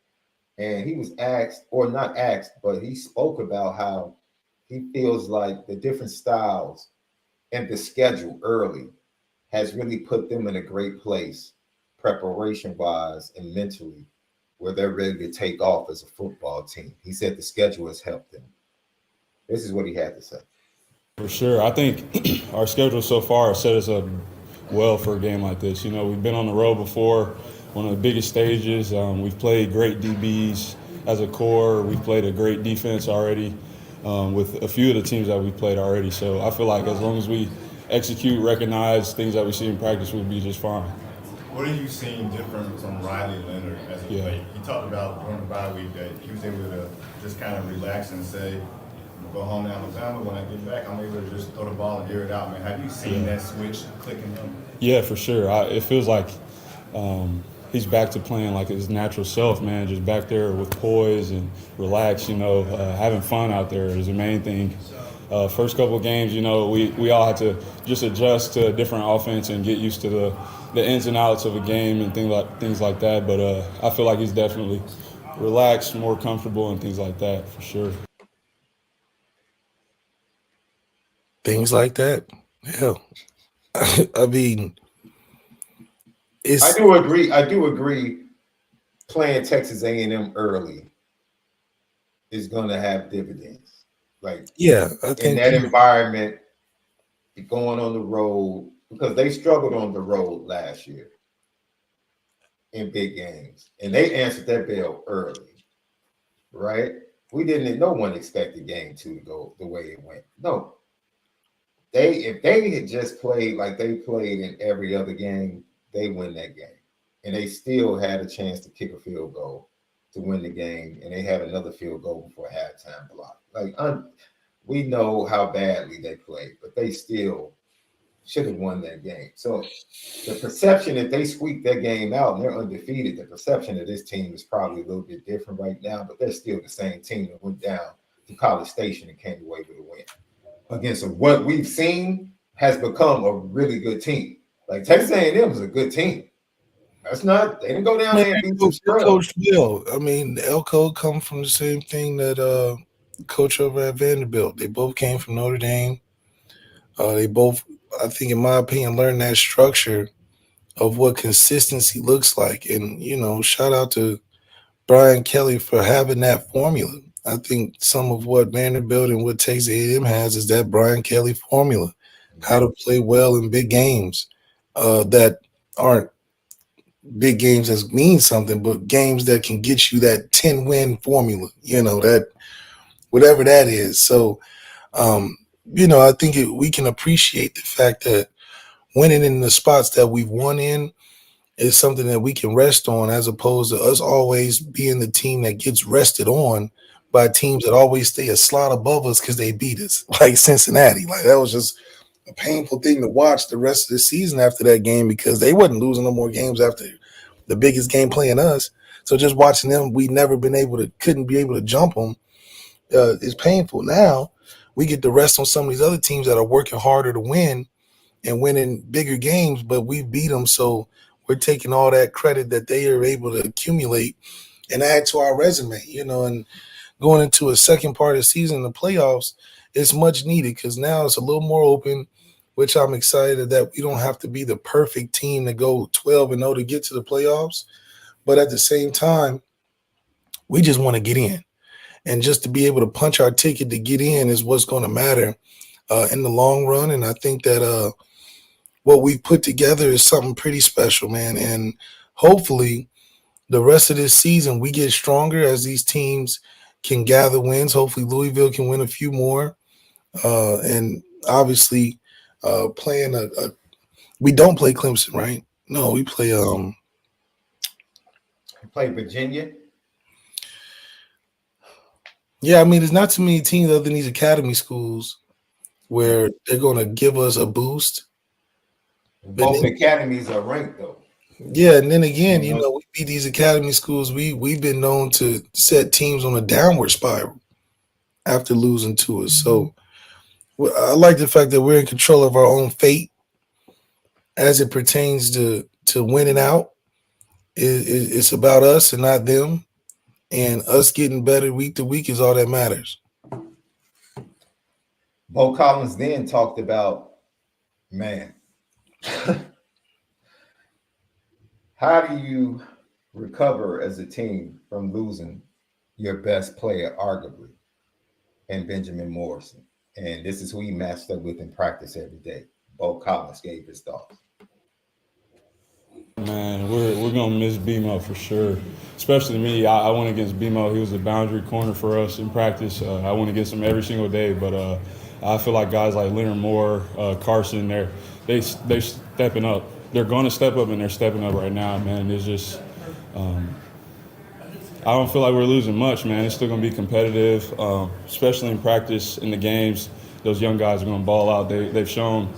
And he was asked, or not asked, but he spoke about how he feels like the different styles and the schedule early has really put them in a great place, preparation-wise and mentally, where they're ready to take off as a football team. He said the schedule has helped them. This is what he had to say. For sure. I think our schedule so far has set us up well for a game like this. We've been on the road before, one of the biggest stages. We've played great DBs as a core. We've played a great defense already with a few of the teams that we've played already. So I feel like as long as we execute, recognize things that we see in practice, we'll be just fine. What are you seeing different from Riley Leonard as he played? He talked about during the bye week that he was able to just kind of relax and say, go home to Alabama. When I get back, I'm able to just throw the ball and air it out, man. Have you seen that switch clicking up? Yeah, for sure. It feels like he's back to playing like his natural self, man, just back there with poise and relax, having fun out there is the main thing. First couple of games, we all had to just adjust to a different offense and get used to the ins and outs of a game and things like that. But I feel like he's definitely relaxed, more comfortable and things like that, for sure. Things like that. Hell, I mean, I do agree. Playing Texas A&M early is going to have dividends. Like, yeah, I in think that environment, going on the road, because they struggled on the road last year in big games, and they answered that bell early, right? No one expected game 2 to go the way it went. No, if they had just played like they played in every other game, they win that game, and they still had a chance to kick a field goal to win the game, and they had another field goal before halftime block. Like, we know how badly they played, but they still should have won that game. So the perception that they squeaked that game out and they're undefeated, the perception of this team is probably a little bit different right now, but they're still the same team that went down to College Station and came away with a win against what we've seen has become a really good team. Like, Texas A&M is a good team. They didn't go down there and beat some scrubs. Coach Bill. I mean, Elko come from the same thing that coach over at Vanderbilt. They both came from Notre Dame. They both, I think, in my opinion, learned that structure of what consistency looks like. And, shout out to Brian Kelly for having that formula. I think some of what Vanderbilt and what Texas A&M has is that Brian Kelly formula, how to play well in big games that aren't big games that mean something, but games that can get you that 10-win formula, that whatever that is. So, I think we can appreciate the fact that winning in the spots that we've won in is something that we can rest on, as opposed to us always being the team that gets rested on by teams that always stay a slot above us because they beat us, like Cincinnati. Like, that was just a painful thing to watch the rest of the season after that game, because they wasn't losing no more games after the biggest game playing us. So just watching them, couldn't be able to jump them is painful. Now we get to rest on some of these other teams that are working harder to win and winning bigger games, but we beat them. So we're taking all that credit that they are able to accumulate and add to our resume, and going into a second part of the season, the playoffs, it's much needed because now it's a little more open, which I'm excited that we don't have to be the perfect team to go 12-0 to get to the playoffs. But at the same time, we just want to get in. And just to be able to punch our ticket to get in is what's going to matter in the long run. And I think that what we've put together is something pretty special, man. And hopefully the rest of this season, we get stronger as these teams can gather wins. Hopefully Louisville can win a few more. And obviously we don't play Clemson, right? No, we play Virginia. Yeah, I mean, there's not too many teams other than these academy schools where they're going to give us a boost. Both academies are ranked, though. Yeah, and then again, we beat these academy schools. We've been known to set teams on a downward spiral after losing to us. So I like the fact that we're in control of our own fate as it pertains to winning out. It's about us and not them. And us getting better week to week is all that matters. Bo Collins then talked about, man, how do you recover as a team from losing your best player, arguably, and Benjamin Morrison? And this is who he matched up with in practice every day. Bo Collins gave his thoughts. Man, we're gonna miss BMO for sure. Especially me. I went against BMO. He was a boundary corner for us in practice. I went against him every single day. But I feel like guys like Leonard Moore, Carson, they stepping up. They're going to step up, and they're stepping up right now, man. It's just I don't feel like we're losing much, man. It's still gonna be competitive, especially in practice, in the games. Those young guys are gonna ball out. They've shown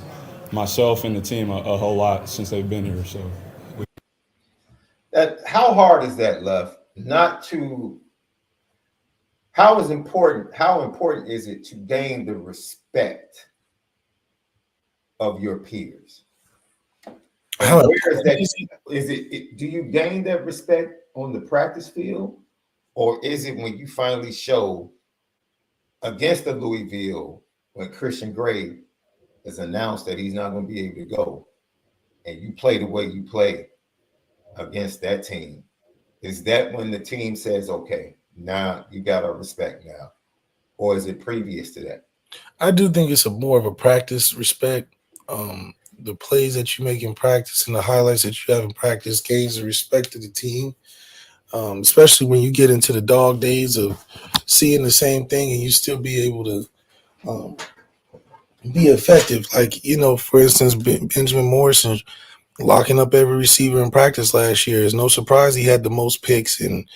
myself and the team a whole lot since they've been here. So. How hard is that, Left? How important is it to gain the respect of your peers? Where is that? Do you gain that respect on the practice field, or is it when you finally show against the Louisville when Christian Gray has announced that he's not going to be able to go, and you play the way you play against that team? Is that when the team says, okay, now you got our respect now? or is it previous to that? I do think it's more of a practice respect. The plays that you make in practice and the highlights that you have in practice gains the respect of the team, especially when you get into the dog days of seeing the same thing and you still be able to be effective. Like, for instance, Benjamin Morrison locking up every receiver in practice last year. It's no surprise he had the most picks and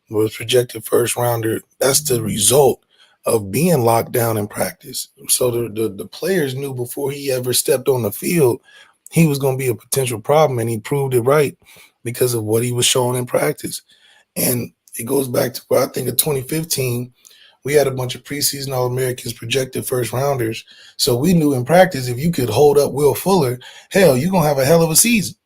was projected first rounder. That's the result of being locked down in practice. So the players knew before he ever stepped on the field, he was going to be a potential problem, and he proved it right because of what he was showing in practice. And it goes back to where I think in 2015, we had a bunch of preseason All-Americans projected first rounders. So we knew in practice, if you could hold up Will Fuller, hell, you're going to have a hell of a season.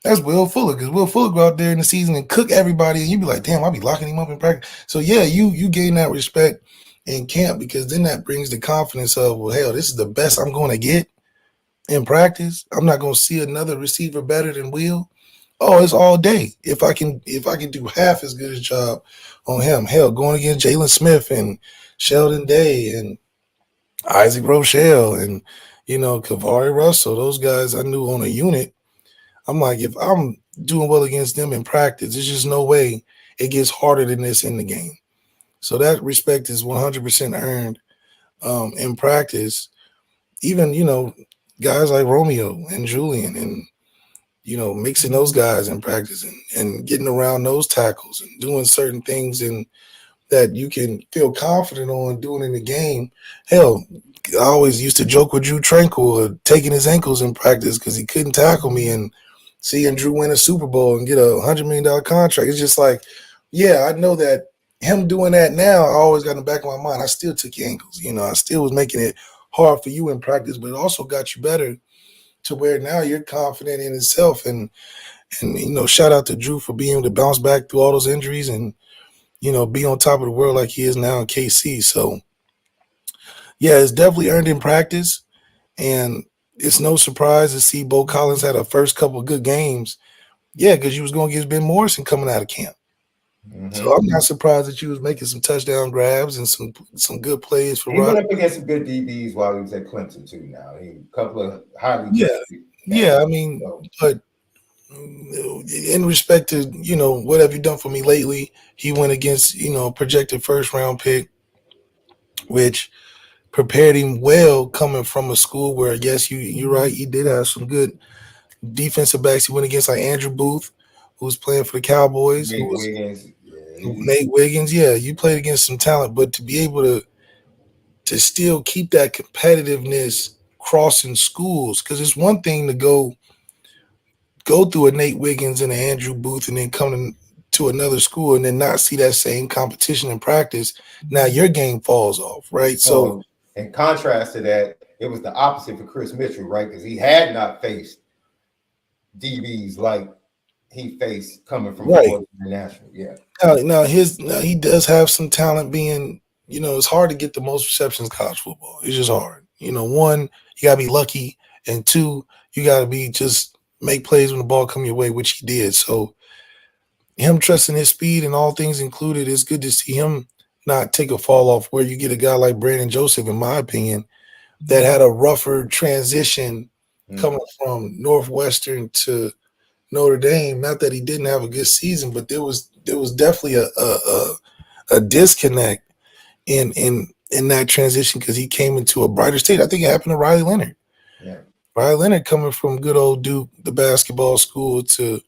That's Will Fuller, because Will Fuller go out there in the season and cook everybody, and you be like, damn, I'll be locking him up in practice. So, yeah, you gain that respect in camp, because then that brings the confidence of, well, hell, this is the best I'm going to get in practice. I'm not going to see another receiver better than Will. Oh, it's all day. If I can do half as good a job on him, hell, going against Jalen Smith and Sheldon Day and Isaac Rochelle and, Kavari Russell, those guys I knew on a unit. I'm like, if I'm doing well against them in practice, there's just no way it gets harder than this in the game. So that respect is 100% earned in practice. Even, guys like Romeo and Julian and, mixing those guys in practice and getting around those tackles and doing certain things and that you can feel confident on doing in the game. Hell, I always used to joke with Drew Tranquil taking his ankles in practice because he couldn't tackle me, and seeing Drew win a Super Bowl and get a $100 million contract. It's just like, yeah, I know that him doing that now, I always got in the back of my mind, I still took your ankles. I still was making it hard for you in practice, but it also got you better to where now you're confident in yourself. And shout out to Drew for being able to bounce back through all those injuries and, be on top of the world like he is now in KC. So, yeah, it's definitely earned in practice. And it's no surprise to see Bo Collins had a first couple of good games. Yeah, because you was going against Ben Morrison coming out of camp. Mm-hmm. So I'm not surprised that you was making some touchdown grabs and some good plays for Rodgers. He went up against some good DBs while he was at Clemson too. Now a couple of highly I mean, but in respect to what have you done for me lately? He went against projected first round pick, which prepared him well coming from a school where, yes, you're right, he did have some good defensive backs. He went against like Andrew Booth, who was playing for the Cowboys. Nate Wiggins. Yeah, you played against some talent, but to be able to still keep that competitiveness crossing schools, because it's one thing to go through a Nate Wiggins and an Andrew Booth and then come to another school and then not see that same competition in practice. Now your game falls off, right? So in contrast to that, it was the opposite for Chris Mitchell, right? Because he had not faced DBs like he faced coming from international. Yeah. Now he does have some talent being, it's hard to get the most receptions in college football. It's just hard. One, you gotta be lucky, and two, you gotta be just make plays when the ball come your way, which he did. So him trusting his speed and all things included, it's good to see him not take a fall off where you get a guy like Brandon Joseph, in my opinion, that had a rougher transition coming from Northwestern to Notre Dame. Not that he didn't have a good season, but there was definitely a disconnect in that transition because he came into a brighter state. I think it happened to Riley Leonard. Yeah. Riley Leonard coming from good old Duke, the basketball school, to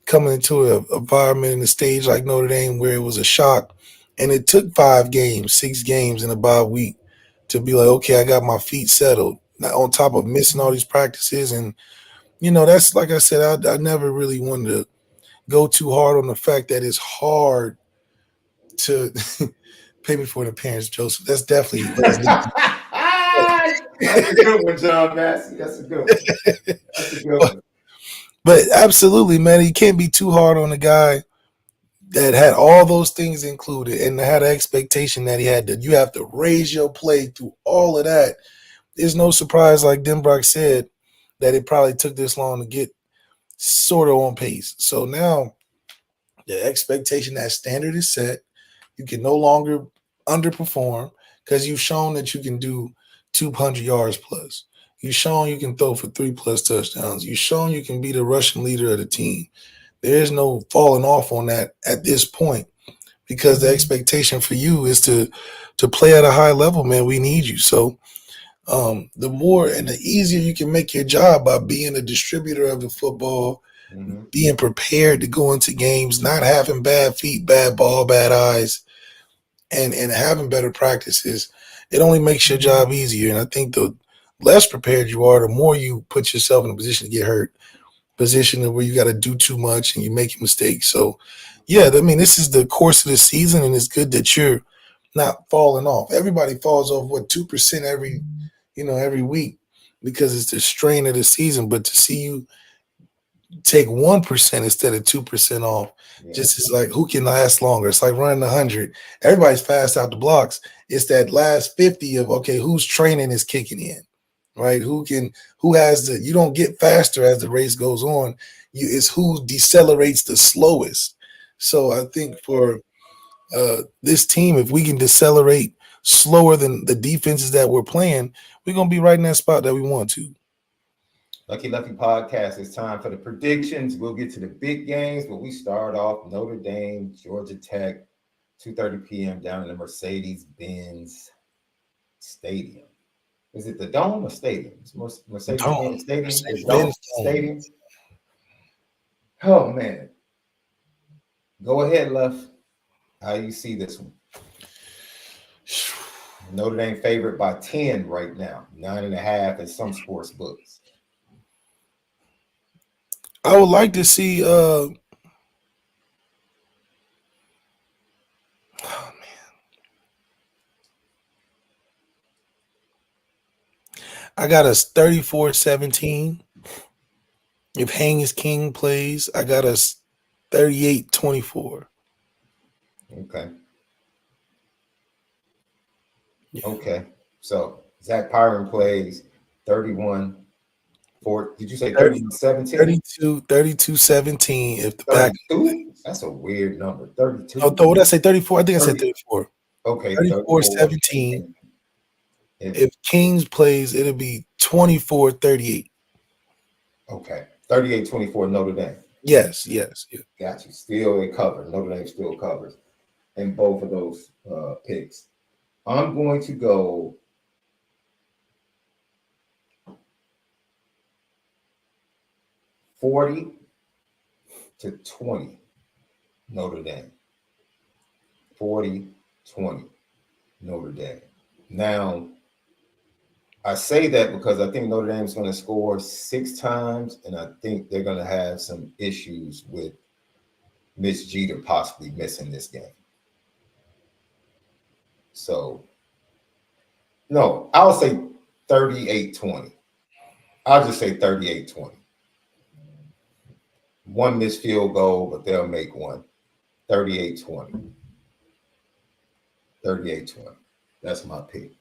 coming into an environment in the stage like Notre Dame where it was a shock. And it took 5 games, 6 games in a bye week to be like, okay, I got my feet settled. Now, on top of missing all these practices. And, that's like I said, I never really wanted to go too hard on the fact that it's hard to pay me for an appearance, Joseph. That's definitely. That's a good one, John Massey. That's a good one. But absolutely, man, you can't be too hard on a guy that had all those things included and had an expectation that he had to. You have to raise your play through all of that. There's no surprise, like DENBROCK said, that it probably took this long to get sort of on pace. So now the expectation, that standard is set. You can no longer underperform because you've shown that you can do 200 yards plus. You've shown you can throw for 3+ touchdowns. You've shown you can be the rushing leader of the team. There is no falling off on that at this point because the expectation for you is to play at a high level, man. We need you. So the more and the easier you can make your job by being a distributor of the football, being prepared to go into games, not having bad feet, bad ball, bad eyes, and having better practices, it only makes your job easier. And I think the less prepared you are, the more you put yourself in a position to get hurt, position where you got to do too much and you make mistakes. So, yeah, I mean, this is the course of the season, and it's good that you're not falling off. Everybody falls off, 2% every week because it's the strain of the season. But to see you take 1% instead of 2% off, just is like, who can last longer? It's like running 100. Everybody's fast out the blocks. It's that last 50 of, okay, whose training is kicking in, right? Who has you don't get faster as the race goes on. It's who decelerates the slowest. So I think for this team, if we can decelerate slower than the defenses that we're playing, we're going to be right in that spot that we want to. Lucky Lefty Podcast. It's time for the predictions. We'll get to the big games, but we start off Notre Dame, Georgia Tech, 2:30 p.m. down in the Mercedes-Benz Stadium. Is it the Dome or Stadium? It's Mercedes-Benz Stadium. Mercedes-Benz Stadium. Oh, man. Go ahead, Lef. How you see this one? Notre Dame favorite by 10 right now, 9.5 in some sports books. I would like to see oh man. I got us 34-17. If Haynes King plays, I got us 38-24. Okay. Yeah. Okay. So Zach Pyron plays 31. Did you say 31-17? 32-17 if the back. 32? That's a weird number. 32. Oh, what did I say? 34? I think I said 34. Okay. 34-17. If Kings plays, it'll be 24-38. Okay. 38-24 Notre Dame. Yes. Got you. Still it covers. Notre Dame still covers in both of those picks. I'm going to go 40-20 Notre Dame. 40-20 Notre Dame. Now, I say that because I think Notre Dame is going to score 6 times, and I think they're going to have some issues with Miss Jeter possibly missing this game. So, no, I'll say 38-20. I'll just say 38-20. One missed field goal, but they'll make one. 38-20. 38-20. That's my pick.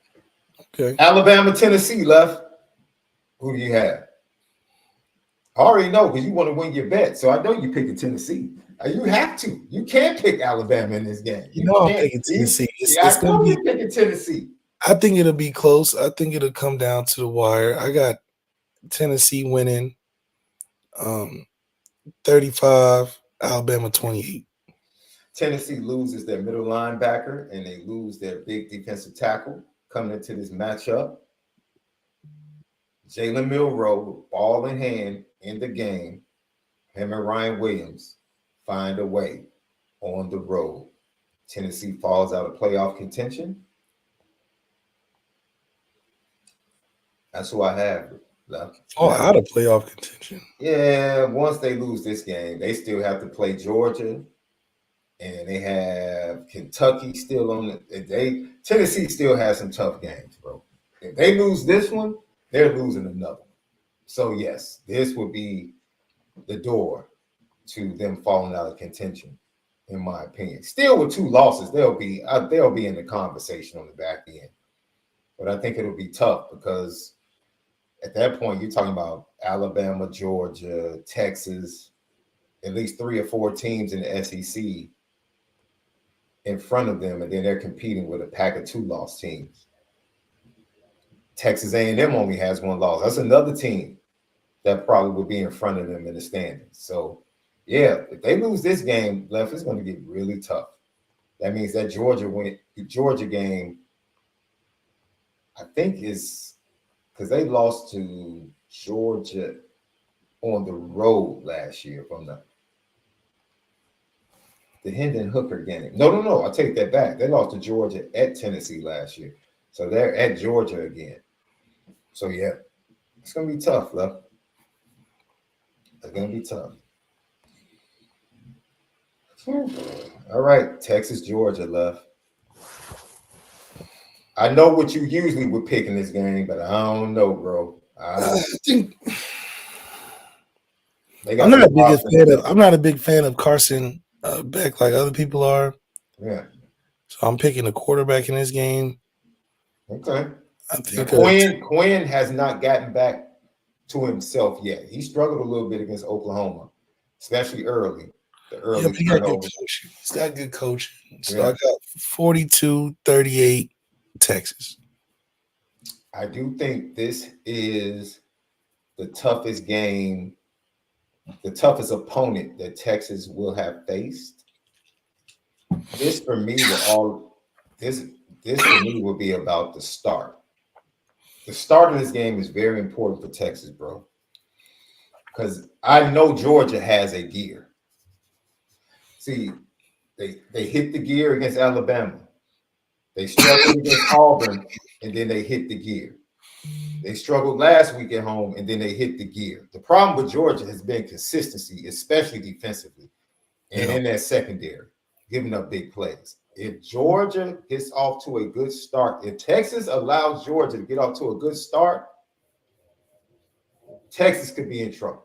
Okay. Alabama, Tennessee, Left. Who do you have? I already know because you want to win your bet, so I know you're picking Tennessee. You have to. You can't pick Alabama in this game. I'm picking Tennessee. I know you're picking Tennessee. I think it'll be close. I think it'll come down to the wire. I got Tennessee winning 35, Alabama 28. Tennessee loses their middle linebacker and they lose their big defensive tackle coming into this matchup. Jalen Milroe, ball in hand in the game. Him and Ryan Williams find a way on the road. Tennessee falls out of playoff contention. That's who I have. Out of playoff contention. Yeah, once they lose this game, they still have to play Georgia, and they have Kentucky still on the. Tennessee still has some tough games, bro. If they lose this one, they're losing another one. So yes, this would be the door to them falling out of contention, in my opinion. Still with 2 losses, they'll be in the conversation on the back end. But I think it'll be tough because at that point, you're talking about Alabama, Georgia, Texas, at least 3 or 4 teams in the SEC in front of them, and then they're competing with a pack of 2-loss teams. Texas A&M only has 1 loss. That's another team that probably would be in front of them in the standings. So, yeah, if they lose this game, Left, it's going to get really tough. That means that Georgia game, I think, is because they lost to Georgia on the road last year from the Hendon Hooker game. No, I take that back. They lost to Georgia at Tennessee last year. So they're at Georgia again. So, yeah, it's going to be tough, Left. It's going to be tough. All right, Texas, Georgia, Left. I know what you usually would pick in this game, but I don't know, bro. I think I'm not a big fan of Carson Beck like other people are. Yeah. So I'm picking a quarterback in this game. Okay. I think Quinn has not gotten back to himself yet. He struggled a little bit against Oklahoma, especially early. Yeah, he got good coaching. He's got good coaching. So I got 42-38 Texas. I do think this is the toughest game, the toughest opponent that Texas will have faced. This for me will be about the start. The start of this game is very important for Texas, bro. Because I know Georgia has a gear. See, they hit the gear against Alabama. They struggled against Auburn, and then they hit the gear. They struggled last week at home, and then they hit the gear. The problem with Georgia has been consistency, especially defensively, and in that secondary, giving up big plays. If Georgia gets off to a good start, if Texas allows Georgia to get off to a good start, Texas could be in trouble.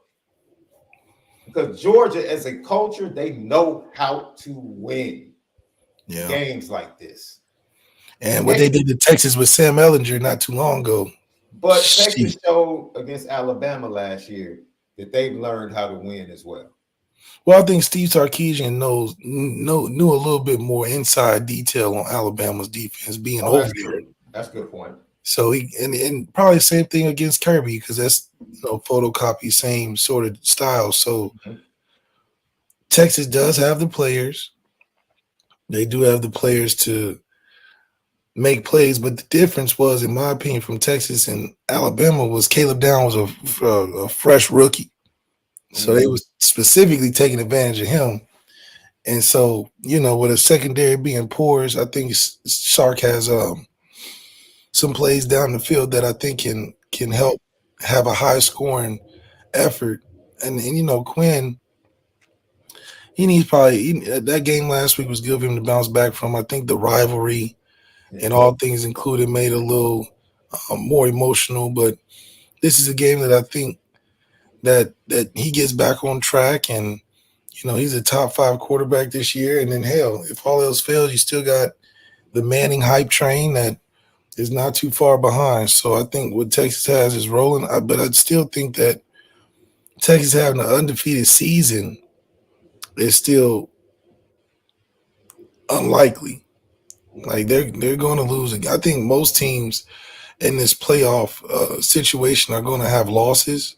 Because Georgia, as a culture, they know how to win games like this. And what they did to Texas with Sam Ehlinger not too long ago. But Texas showed against Alabama last year that they've learned how to win as well. Well, I think Steve Sarkisian knew a little bit more inside detail on Alabama's defense being over there. That's a good point. So he and probably the same thing against Kirby because that's photocopy, same sort of style. So Texas does have the players. They do have the players to make plays, but the difference was, in my opinion, from Texas and Alabama was Caleb Downs was a fresh rookie. So they was specifically taking advantage of him. And so, with a secondary being porous, I think Sark has some plays down the field that I think can help have a high scoring effort. And Quinn, he needs that game last week was good for him to bounce back from. I think the rivalry and all things included made it a little more emotional. But this is a game that I think that he gets back on track, and he's a top 5 quarterback this year. And then hell, if all else fails, you still got the Manning hype train that is not too far behind. So I think what Texas has is rolling. But I still think that Texas having an undefeated season is still unlikely. Like they're going to lose. I think most teams in this playoff situation are going to have losses.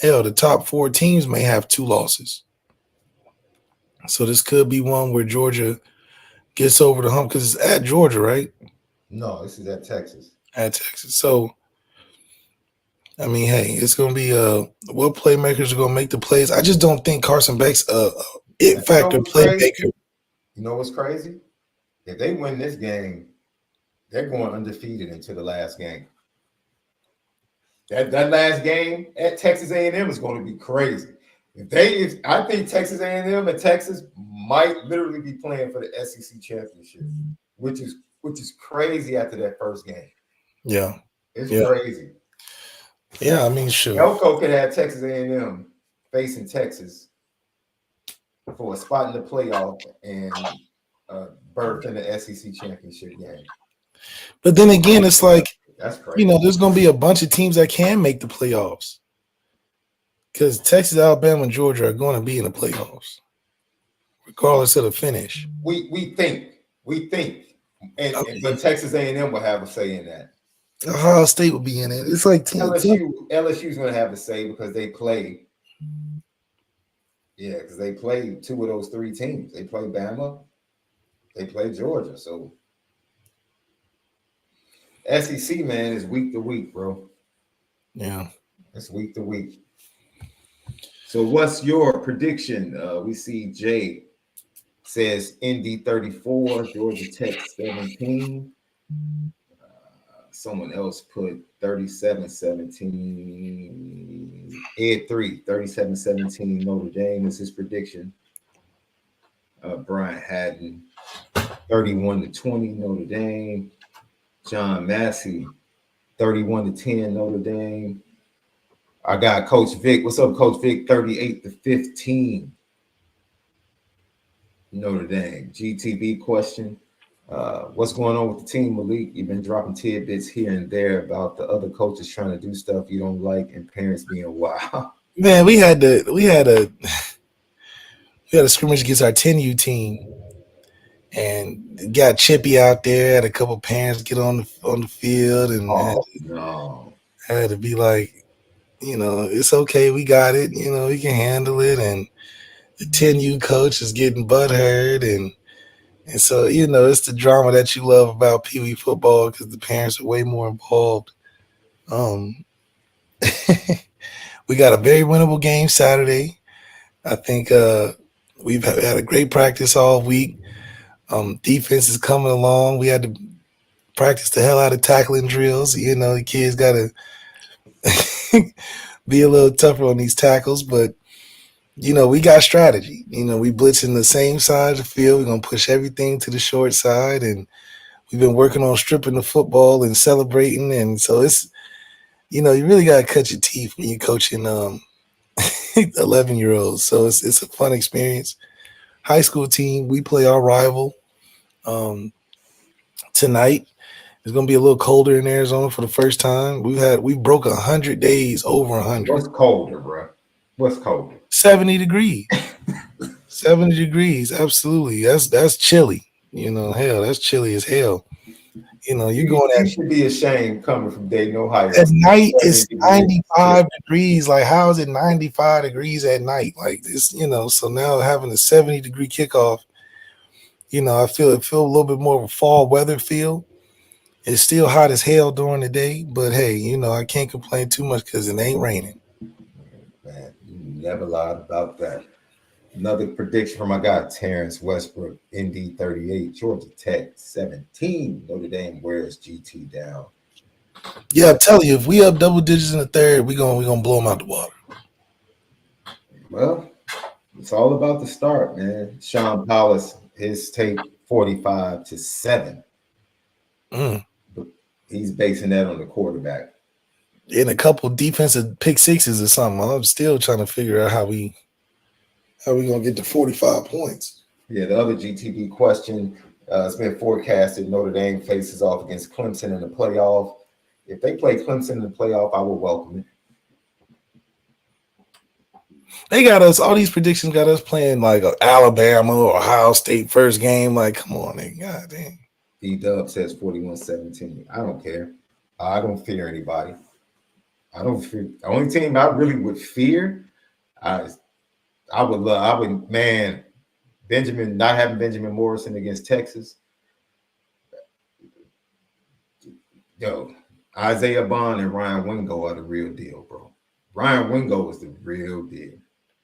Hell, the top 4 teams may have 2 losses. So this could be one where Georgia gets over the hump because it's at Georgia, right? No, this is at Texas. At Texas. So, I mean, hey, it's going to be what playmakers are going to make the plays. I just don't think Carson Beck's it factor playmaker. You know what's crazy? If they win this game, they're going undefeated into the last game. That last game at Texas A&M is going to be crazy. I think Texas A&M and Texas might literally be playing for the SEC championship, which is crazy after that first game. Yeah, it's crazy. Yeah, I mean, sure. Elko could have Texas A&M facing Texas for a spot in the playoff and berth in the SEC championship game. But then again, it's like, that's crazy. There's going to be a bunch of teams that can make the playoffs because Texas, Alabama, and Georgia are going to be in the playoffs. regardless of the finish. We think, but Texas A&M will have a say in that. Ohio State will be in it. It's like LSU's going to have a say because they play. Yeah, because they play 2 of those 3 teams. They play Bama, they play Georgia. So SEC, man, is week to week, bro. Yeah, it's week to week. So what's your prediction? We see Jay says Indy 34, Georgia Tech 17. Someone else put 37-17. Ed 3, 37-17 Notre Dame is his prediction. Brian Haddon, 31-20 Notre Dame. John Massey, 31-10 Notre Dame. I got Coach Vic. What's up, Coach Vic? 38-15 Notre Dame. GTB question. What's going on with the team, Malik? You've been dropping tidbits here and there about the other coaches trying to do stuff you don't like and parents being wild. Man, we had a scrimmage against our 10U team, and got Chippy out there. Had a couple parents get on the field, and had to be like, it's okay, we got it. We can handle it. And the 10U coach is getting butthurt, and so, it's the drama that you love about Pee Wee football because the parents are way more involved. We got a very winnable game Saturday. I think we've had a great practice all week. Defense is coming along. We had to practice the hell out of tackling drills. The kids got to be a little tougher on these tackles, but we got strategy. We blitzing the same side of the field. We're going to push everything to the short side, and we've been working on stripping the football and celebrating. And so it's, you really got to cut your teeth when you're coaching 11-year-olds. So it's a fun experience. High school team, we play our rival tonight. It's going to be a little colder in Arizona for the first time. We broke 100 days over 100. What's colder, bro? What's colder? 70 degrees. 70 degrees, absolutely. That's chilly. Hell, that's chilly as hell. You should be ashamed coming from Dayton, Ohio. At night it's 95 degrees. Like, how is it 95 degrees at night? Like this, so now having a 70-degree kickoff, I feel a little bit more of a fall weather feel. It's still hot as hell during the day, but hey, I can't complain too much because it ain't raining. Man, you never lied about that. Another prediction from my guy Terrence Westbrook, Indy 38, Georgia Tech 17. Notre Dame wears GT down. Yeah, I'm telling you, if we up double digits in the third, we're gonna blow them out the water. Well, it's all about the start, man. Sean Powers, his take 45-7. He's basing that on the quarterback. In a couple defensive pick sixes or something. I'm still trying to figure out how we gonna get to 45 points. Yeah, the other GTB question, it's been forecasted Notre Dame faces off against Clemson in the playoff. If they play Clemson in the playoff, I will welcome it. They got us, all these predictions got us playing like Alabama or Ohio State first game. Like, come on, nigga. God dang. D-Dub says 41-17. I don't care. I don't fear anybody. I don't fear. The only team I really would fear, man, not having Benjamin Morrison against Texas. Yo, Isaiah Bond and Ryan Wingo are the real deal, bro. Ryan Wingo is the real deal.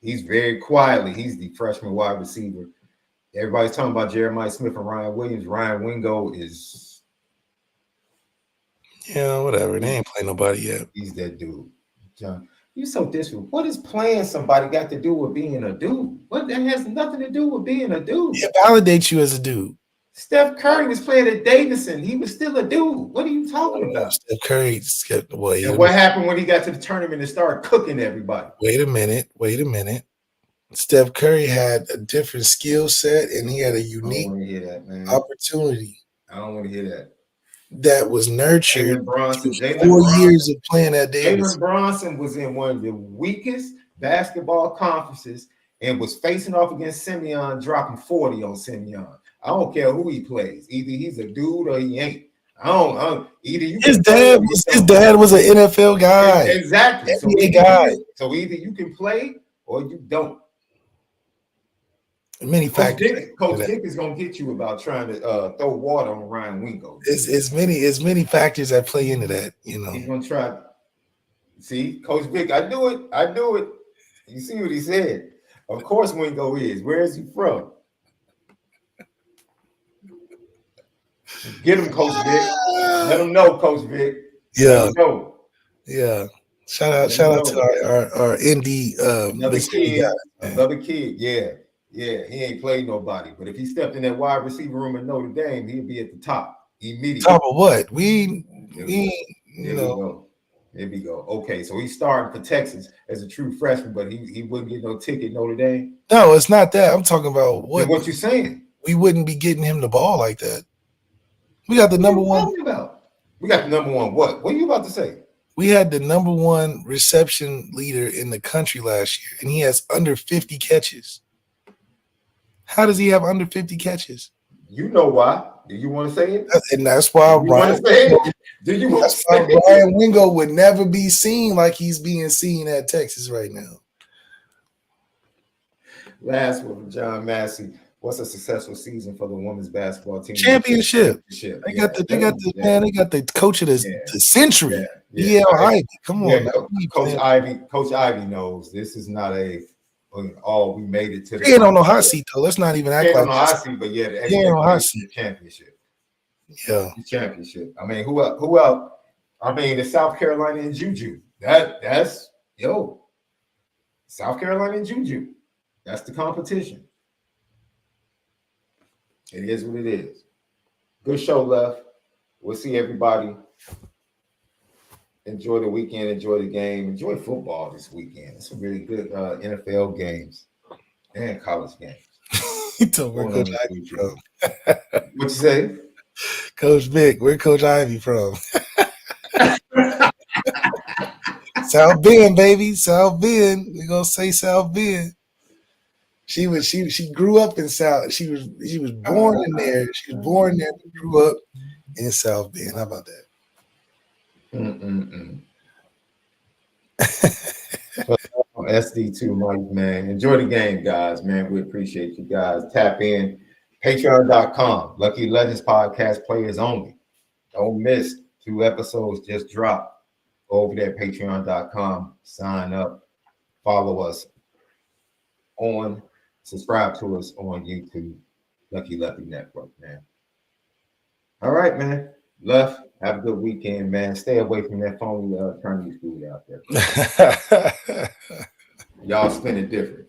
He's very quietly, he's the freshman wide receiver. Everybody's talking about Jeremiah Smith and Ryan Williams. Ryan Wingo is... Yeah, whatever. They ain't playing nobody yet. He's that dude. John, you so disrespectful. What is playing somebody got to do with being a dude? What that has nothing to do with being a dude. It validates you as a dude. Steph Curry was playing at Davidson. He was still a dude. What are you talking about? Steph Curry skipped away. And what happened when he got to the tournament and started cooking everybody? Wait a minute. Steph Curry had a different skill set, and he had a unique opportunity. I don't want to hear that. That was nurtured Bronson, 4 years of playing at Davidson. Jalen Bronson was in one of the weakest basketball conferences, and was facing off against Simeon, dropping 40 on Simeon. I don't care who he plays. Either he's a dude or he ain't. I don't either you his dad was an NFL guy. Exactly. So either you can play or you don't. Many factors. Coach Dick is gonna get you about trying to throw water on Ryan Wingo. It's many factors that play into that, you know. He's gonna try. See, Coach Vic, I do it. You see what he said? Of course, Wingo is. Where is he from? Get him, Coach Vic. Let him know, Coach Vic. Yeah. Yeah. Shout out to our indie another kid. Yeah, he ain't played nobody. But if he stepped in that wide receiver room in Notre Dame, he'd be at the top immediately. Top of what? Here we go. Okay, so he's starting for Texas as a true freshman, but he wouldn't get no ticket Notre Dame. No, it's not that. I'm talking about what you saying. We wouldn't be getting him the ball like that. We got the number one. We got the number one. What are you about to say? We had the number one reception leader in the country last year, and he has under 50 catches. How does he have under 50 catches? You know why? Do you want to say it? And that's why Ryan Wingo would never be seen like he's being seen at Texas right now. Last one from John Massey. What's a successful season for the women's basketball team? Championship. They got the coach of the century. Yeah. Ivy. Come on. Coach Ivy knows this is not a we made it to the. He ain't on no hot seat though. Let's not even act like on no hot seat, but yeah, he ain't on hot seat. Championship. Yeah, the championship. I mean, who else? I mean, the South Carolina and Juju. That's South Carolina and Juju. That's the competition. It is what it is. Good show, Left. We'll see everybody. Enjoy the weekend. Enjoy the game. Enjoy football this weekend. Some really good NFL games and college games. He told where Coach Ivy from. What you say? Coach Vic, where Coach Ivy from? South Bend, baby. South Bend. We're gonna say South Bend. She grew up in South. She was born in there. She was born there, but grew up in South Bend. How about that? SD2 Mike, man. Enjoy the game, guys, man. We appreciate you guys. Tap in. Patreon.com. Lucky Legends Podcast players only. Don't miss 2 episodes just dropped. Go over there, Patreon.com. Sign up. Follow us subscribe to us on YouTube. Lucky Lefty Network, man. All right, man. Left. Have a good weekend, man. Stay away from that phony Chinese food out there. Y'all spend it different.